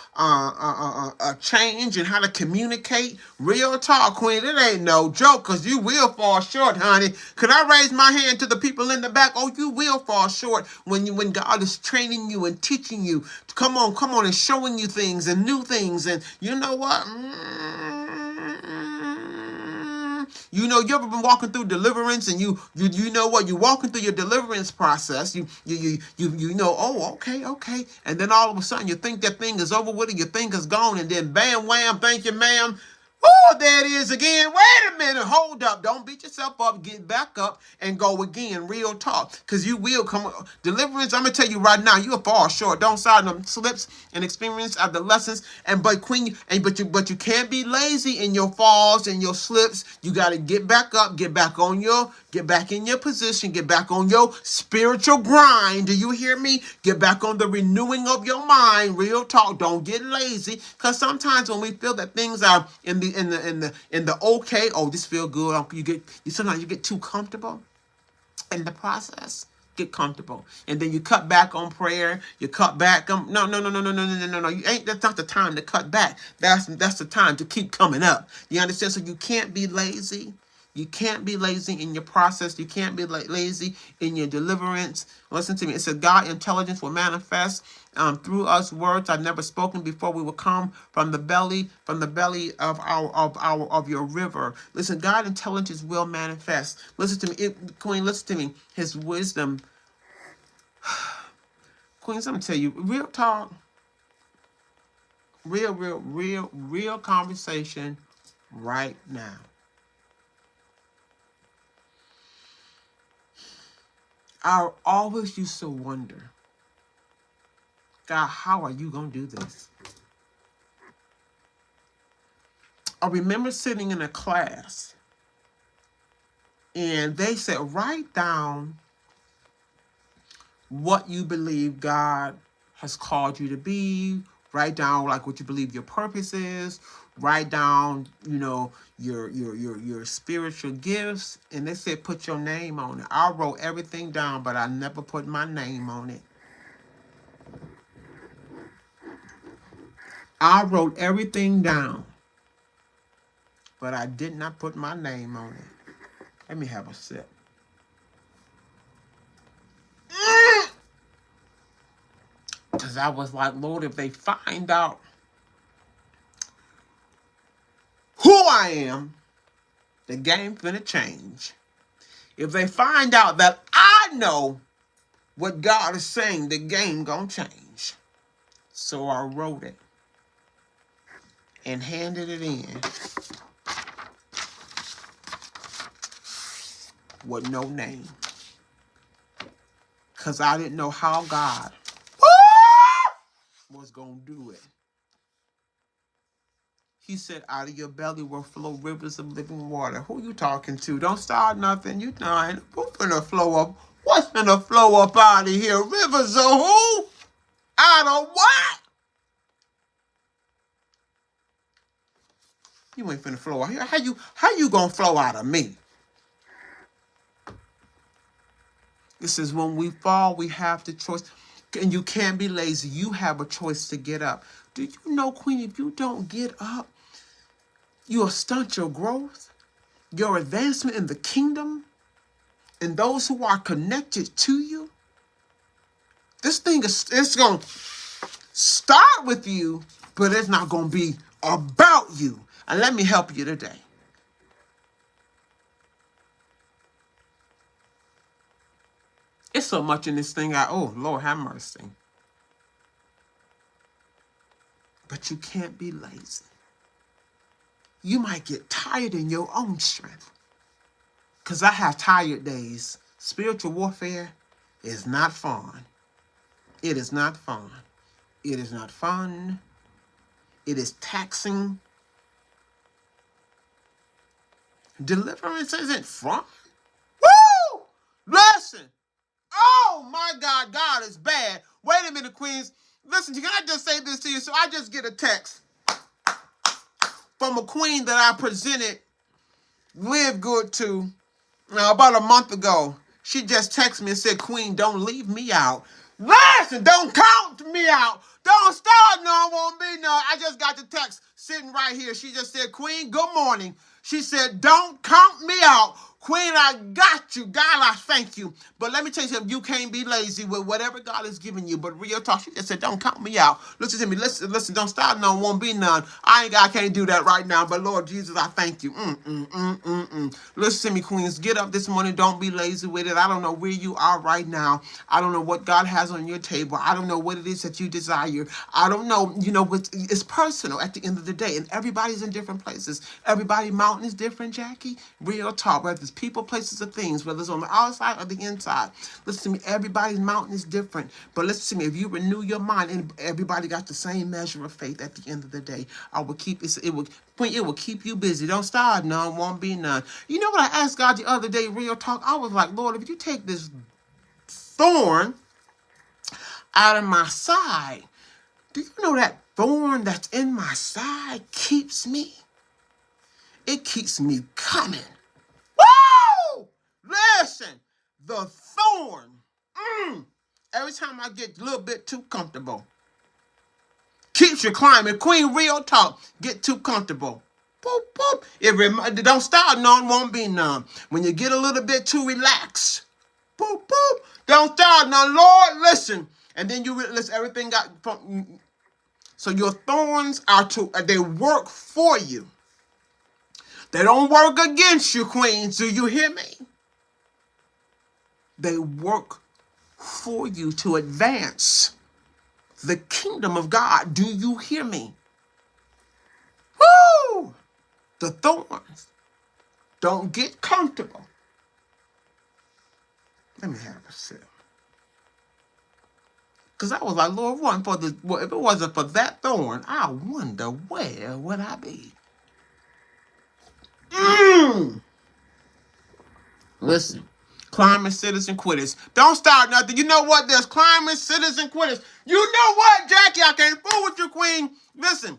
change and how to communicate. Real talk, Queen. It ain't no joke, because you will fall short, honey. Could I raise my hand to the people in the back? Oh, you will fall short when God is training you and teaching you. Come on, and showing you things and new things. And you know what? You ever been walking through deliverance, and you know what, you're walking through your deliverance process. You know, oh, okay, and then all of a sudden you think that thing is over with, and you think it's gone, and then bam, wham, thank you, ma'am. Oh, there it is again. Wait a minute. Hold up. Don't beat yourself up. Get back up and go again. Real talk. Because you will come. Deliverance, I'm going to tell you right now, you'll fall short. Don't sign them slips and experience of the lessons. But you can't be lazy in your falls and your slips. You got to get back up. Get back in your position. Get back on your spiritual grind. Do you hear me? Get back on the renewing of your mind. Real talk. Don't get lazy. Because sometimes when we feel that things are in the okay, oh, this feel good, sometimes you get too comfortable in the process. Get comfortable, and then you cut back on prayer. You cut back. No. That's not the time to cut back. That's the time to keep coming up. You understand? So you can't be lazy. You can't be lazy in your process. You can't be lazy in your deliverance. Listen to me. It says God intelligence will manifest through us words I've never spoken before. We will come from the belly of your river. Listen, God intelligence will manifest. Listen to me, Queen. Listen to me. His wisdom, Queens. I'm gonna tell you, real talk, real conversation, right now. I always used to wonder, God, how are you going to do this? I remember sitting in a class, and they said, write down what you believe God has called you to be. Write down like what you believe your purpose is. Write down, your spiritual gifts. And they said, put your name on it. I wrote everything down, but I never put my name on it. I wrote everything down, but I did not put my name on it. Let me have a sip. Because I was like, Lord, if they find out who I am, the game finna change. If they find out that I know what God is saying, the game gonna change. So I wrote it and handed it in with no name. Because I didn't know how God was going to do it. He said, out of your belly will flow rivers of living water. Who you talking to? Don't start nothing. You know, ain't who's finna flow up? What's finna flow up out of here? Rivers of who? Out of what? You ain't finna flow out here. How you gonna flow out of me? This is when we fall, we have the choice. And you can't be lazy. You have a choice to get up. Do you know, Queen, if you don't get up, you'll stunt your growth, your advancement in the kingdom, and those who are connected to you. This thing it's going to start with you, but it's not going to be about you. And let me help you today. It's so much in this thing. Oh, Lord have mercy. But you can't be lazy. You might get tired in your own strength. Because I have tired days. Spiritual warfare is not fun. It is not fun. It is not fun. It is taxing. Deliverance isn't fun. Woo! Listen. Oh my God, God is bad. Wait a minute, Queens. Listen, can I just say this to you? So I just get a text from a queen that I presented Live Good to about a month ago. She just texted me and said, Queen, don't leave me out. Listen, don't count me out. Don't start, no, it won't be no. I just got the text sitting right here. She just said, Queen, good morning. She said, don't count me out. Queen, I got you. God, I thank you. But let me tell you something. You can't be lazy with whatever God has given you. But real talk, she just said, don't count me out. Listen to me. Listen, don't start none, won't be none. I can't do that right now. But Lord Jesus, I thank you. Listen to me, Queens. Get up this morning. Don't be lazy with it. I don't know where you are right now. I don't know what God has on your table. I don't know what it is that you desire. I don't know. It's personal at the end of the day. And everybody's in different places. Everybody's mountain is different, Jackie. Real talk. Whether it's people, places, or things, whether it's on the outside or the inside. Listen to me, everybody's mountain is different. But listen to me, if you renew your mind, and everybody got the same measure of faith at the end of the day, it will keep you busy. Don't start none, won't be none. You know what I asked God the other day, real talk? I was like, Lord, if you take this thorn out of my side, do you know that thorn that's in my side keeps me? It keeps me coming. Woo! Listen, the thorn. Every time I get a little bit too comfortable, keeps you climbing. Queen, real talk. Get too comfortable. Boop, boop. It don't start none, won't be none. When you get a little bit too relaxed, boop, boop. Don't start none. Lord, listen. And then you listen, everything got from. So your thorns they work for you. They don't work against you, Queens. Do you hear me? They work for you to advance the kingdom of God. Do you hear me? Woo! The thorns. Don't get comfortable. Let me have a sip. Because I was like, Lord, if it wasn't for that thorn, I wonder where would I be? Listen, climate citizen quitters. Don't start nothing. You know what? There's climate citizen quitters. You know what, Jackie? I can't fool with you, Queen. Listen,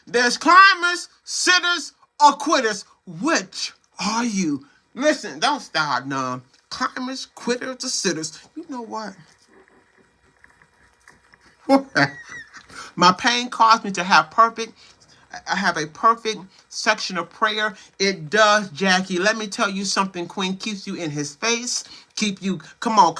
there's climbers, sitters, or quitters. Which are you? Listen, don't start none. Climbers, quitters, or sitters. You know what? My pain caused me to I have a perfect section of prayer. It does, Jackie. Let me tell you something, Queen. Keeps you in his face. Keep you, come on,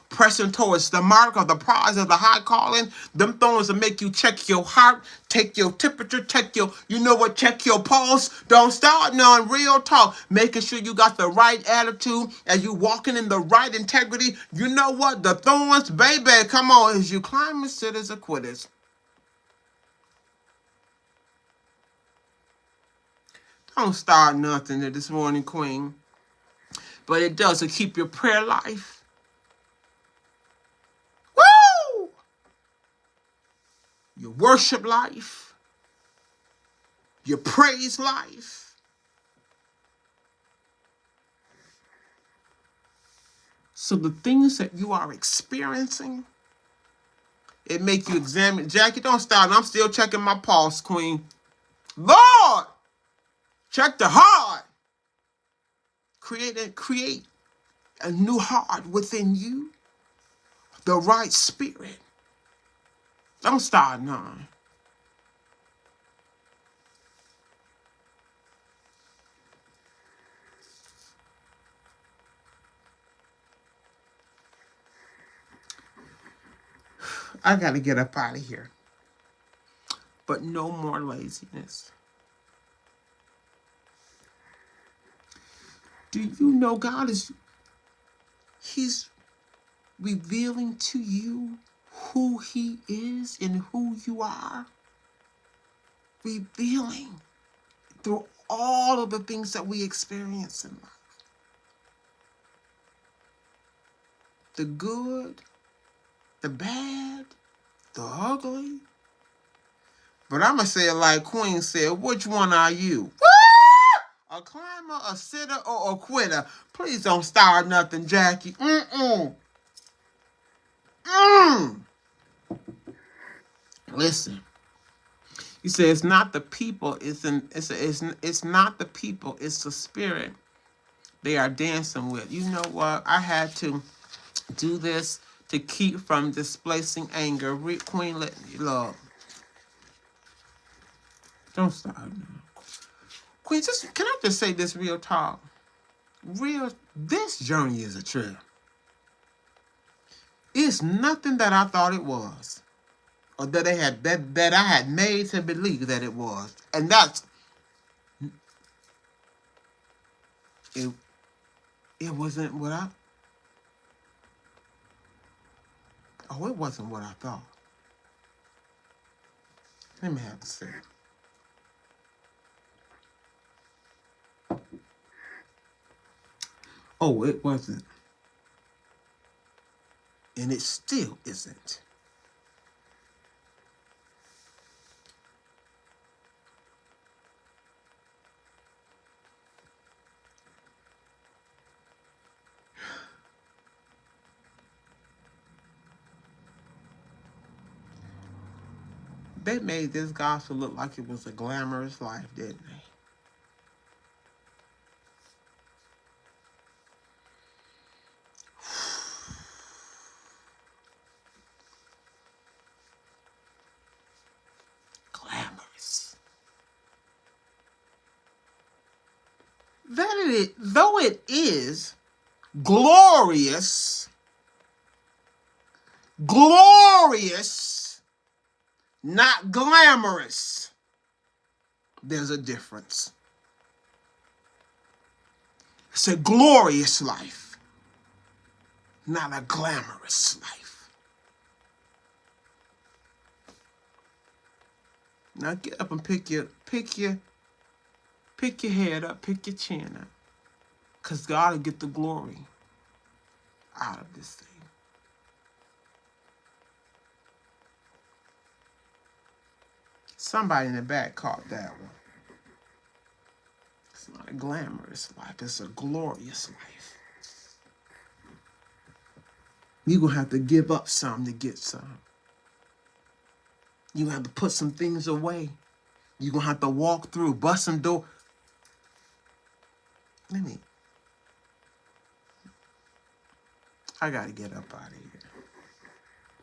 pressing towards the mark of the prize of the high calling. Them thorns will make you check your heart, take your temperature, check your pulse. Don't start none, real talk. Making sure you got the right attitude as you walking in the right integrity. You know what? The thorns, baby, come on, as you climb the cities of quitters. Don't start nothing this morning, Queen. But it does to keep your prayer life. Woo! Your worship life. Your praise life. So the things that you are experiencing, it make you examine. Jackie, don't start. I'm still checking my pulse, Queen. Lord! Check the heart. Create a new heart within you. The right spirit. Don't start none. I got to get up out of here. But no more laziness. Do you know God is, he's revealing to you who he is and who you are. Revealing through all of the things that we experience in life. The good, the bad, the ugly. But I'm going to say it like Queen said, which one are you? A climber, a sitter, or a quitter? Please don't start nothing, Jackie. Listen. You say it's not the people, it's not the people, it's the spirit they are dancing with. You know what? I had to do this to keep from displacing anger. Queen, let me love. Don't start now. Queen, can I just say this real talk? This journey is a trip. It's nothing that I thought it was. Or that I had made to believe that it was. And that's it wasn't what it wasn't what I thought. Let me have to say it. Oh, it wasn't. And it still isn't. They made this gospel look like it was a glamorous life, didn't they? Glamorous. Though it is glorious, not glamorous. There's a difference. It's a glorious life, not a glamorous life. Now get up and pick your head up, pick your chin up. Because God will get the glory out of this thing. Somebody in the back caught that one. It's not a glamorous life. It's a glorious life. You're going to have to give up some to get some. You're going to have to put some things away. You're going to have to walk through, bust some door. I got to get up out of here.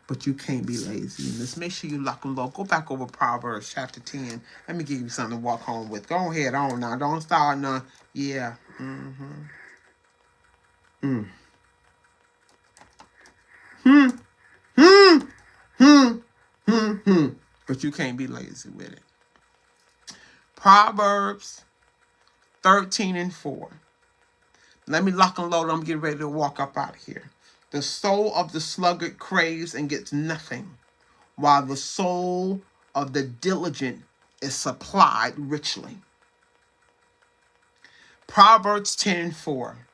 But you can't be lazy in this. Make sure you lock and load. Go back over Proverbs chapter 10. Let me give you something to walk home with. Go ahead on now. Don't start none. Yeah. But you can't be lazy with it. Proverbs 13:4. Let me lock and load. I'm getting ready to walk up out of here. The soul of the sluggard craves and gets nothing, while the soul of the diligent is supplied richly. Proverbs 10:4.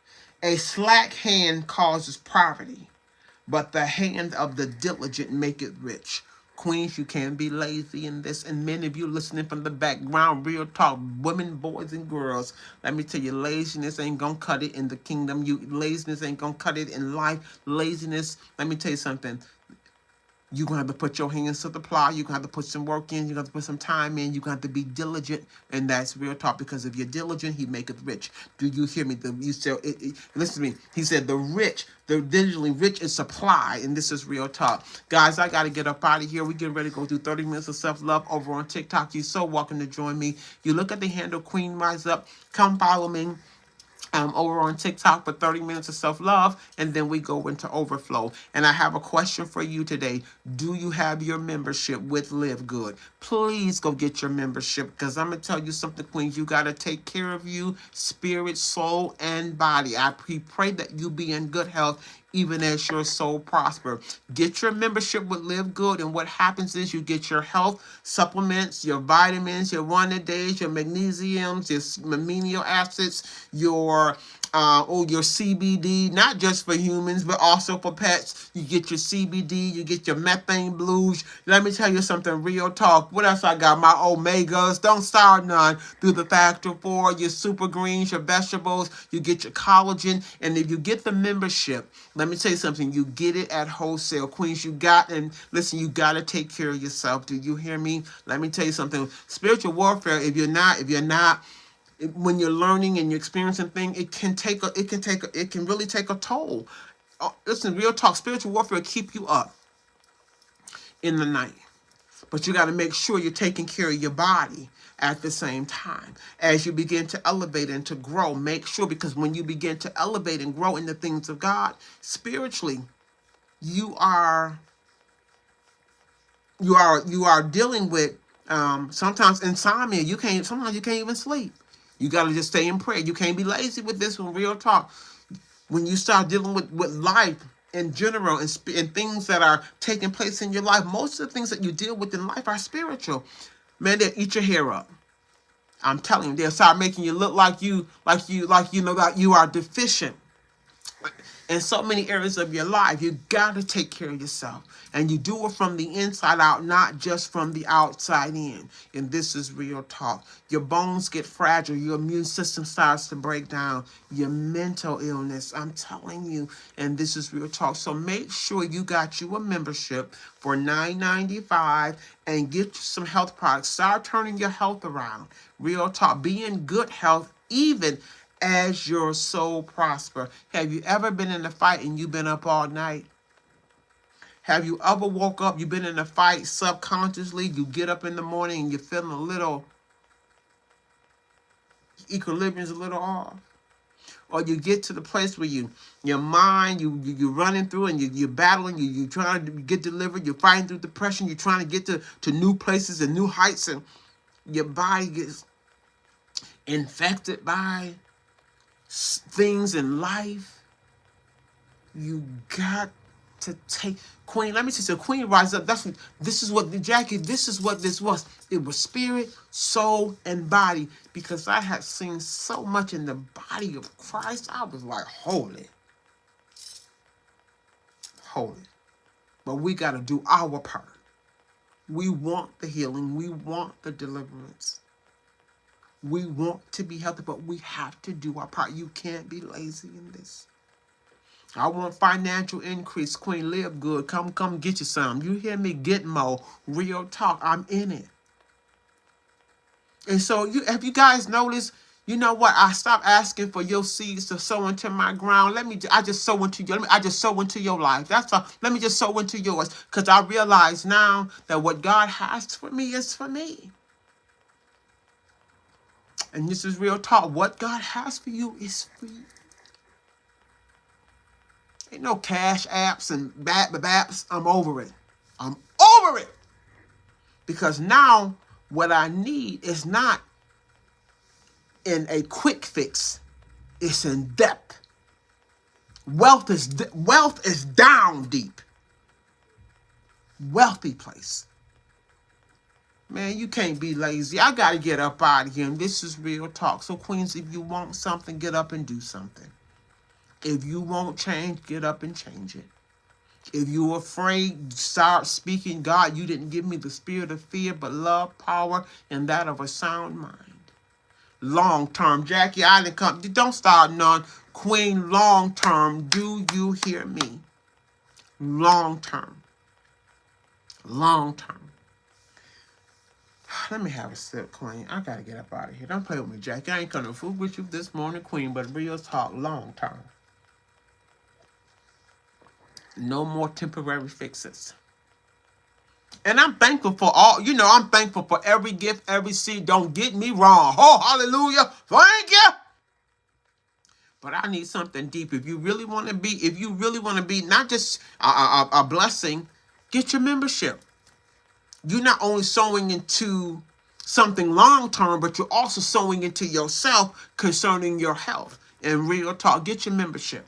A slack hand causes poverty, but the hand of the diligent maketh rich. Queens, you can't be lazy in this. And many of you listening from the background, real talk, women, boys, and girls. Let me tell you, laziness ain't going to cut it in the kingdom. Laziness ain't going to cut it in life. Laziness, let me tell you something. You're going to have to put your hands to the plow. You're going to have to put some work in. You're going to have to put some time in. You're going to have to be diligent. And that's real talk. Because if you're diligent, he maketh rich. Do you hear me? Listen to me. He said the diligently rich is supply. And this is real talk. Guys, I got to get up out of here. We're getting ready to go through 30 minutes of self-love over on TikTok. You're so welcome to join me. You look at the handle Queen Rise Up. Come follow me. Over on TikTok for 30 minutes of self-love, and then we go into overflow. And I have a question for you today. Do you have your membership with Live Good? Please go get your membership, because I'm going to tell you something, Queens. You got to take care of you, spirit, soul, and body. I pray that you be in good health, even as your soul prosper. Get your membership with Live Good, and what happens is you get your health supplements, your vitamins, your one-a-days, your magnesiums, your amino acids, your CBD, not just for humans, but also for pets. You get your CBD, you get your methane blues. Let me tell you something, real talk. What else I got? My omegas. Don't start none. Through the factor 4, your super greens, your vegetables. You get your collagen. And if you get the membership, let me tell you something. You get it at wholesale. Queens, you got, and listen, you got to take care of yourself. Do you hear me? Let me tell you something. Spiritual warfare, if you're not, when you're learning and you're experiencing things, it can really take a toll. Listen, real talk, spiritual warfare will keep you up in the night. But you got to make sure you're taking care of your body at the same time. As you begin to elevate and to grow, make sure, because when you begin to elevate and grow in the things of God, spiritually, you are dealing with sometimes insomnia. Sometimes you can't even sleep. You got to just stay in prayer. You can't be lazy with this one, real talk. When you start dealing with life in general and things that are taking place in your life, most of the things that you deal with in life are spiritual. Man, they'll eat your hair up. I'm telling you, they'll start making you look like you know that you are deficient in so many areas of your life. You got to take care of yourself. And you do it from the inside out, not just from the outside in. And this is real talk. Your bones get fragile. Your immune system starts to break down. Your mental illness, I'm telling you. And this is real talk. So make sure you got you a membership for $9.95 and get you some health products. Start turning your health around. Real talk. Be in good health, even as your soul prosper. Have you ever been in a fight and you've been up all night? Have you ever woke up, you've been in a fight subconsciously, you get up in the morning and you're feeling a little, equilibrium's a little off? Or you get to the place where your mind, you're running through and you're battling, you're trying to get delivered, you're fighting through depression, you're trying to get to new places and new heights, and your body gets infected by things in life. You got to take, Queen, let me say so. Queen rise up. This is what this was. It was spirit, soul, and body. Because I had seen so much in the body of Christ. I was like, holy. But we got to do our part. We want the healing. We want the deliverance. We want to be healthy, but we have to do our part. You can't be lazy in this. I want financial increase. Queen, live good. Come get you some. You hear me? Get more. Real talk. I'm in it. And so, have you guys noticed? You know what? I stopped asking for your seeds to sow into my ground. I just sow into you. I just sow into your life. That's all. Let me just sow into yours. Because I realize now that what God has for me is for me. And this is real talk. What God has for you is for you. Ain't no cash apps and baps. I'm over it. Because now what I need is not in a quick fix. It's in depth. Wealth is down deep. Wealthy place. Man, you can't be lazy. I got to get up out of here. And this is real talk. So, Queens, if you want something, get up and do something. If you won't change, get up and change it. If you're afraid, start speaking. God, you didn't give me the spirit of fear, but love, power, and that of a sound mind. Long term. Jackie, I didn't come. Don't start none. Queen, long term. Do you hear me? Long term. Long term. Let me have a sip, Queen. I got to get up out of here. Don't play with me, Jackie. I ain't going to fool with you this morning, Queen, but real talk, long term. No more temporary fixes. And I'm thankful for I'm thankful for every gift, every seed. Don't get me wrong. Oh, hallelujah. Thank you. But I need something deep. If you really want to be not just a blessing, get your membership. You're not only sowing into something long-term, but you're also sowing into yourself concerning your health. And real talk, get your membership.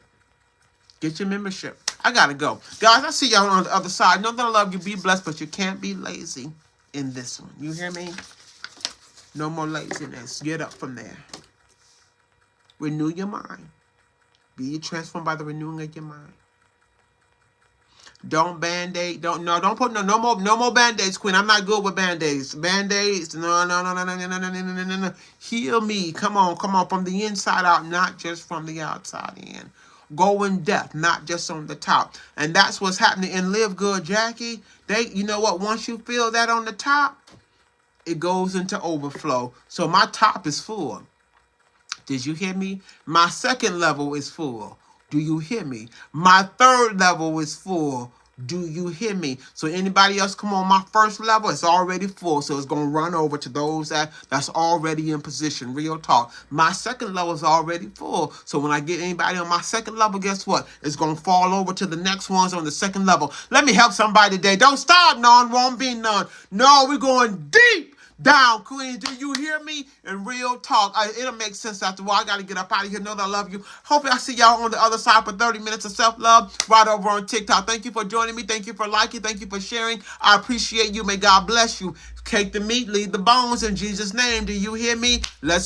Get your membership. I gotta go. Guys, I see y'all on the other side. Know that I love you. Be blessed, but you can't be lazy in this one. You hear me? No more laziness. Get up from there. Renew your mind. Be transformed by the renewing of your mind. Don't band-aid. Don't put no more band-aids, Queen. I'm not good with band-aids. Band-aids. No. Heal me. Come on, from the inside out, not just from the outside in. Go in depth, not just on the top. And that's what's happening in Live Good, Jackie. You know what? Once you feel that on the top, it goes into overflow. So my top is full. Did you hear me? My second level is full. Do you hear me? My third level is full. Do you hear me? So anybody else come on my first level, it's already full. So it's going to run over to those that's already in position. Real talk. My second level is already full. So when I get anybody on my second level, guess what? It's going to fall over to the next ones on the second level. Let me help somebody today. Don't stop, none. Won't be none. No, we're going deep down, Queen. Do you hear me? In real talk, it'll make sense after a while. I gotta get up out of here. Know that I love you. Hope I see y'all on the other side for 30 minutes of self-love right over on TikTok. Thank you for joining me. Thank you for liking. Thank you for sharing. I appreciate you. May God bless you. Take the meat, leave the bones in Jesus' name. Do you hear me? Let's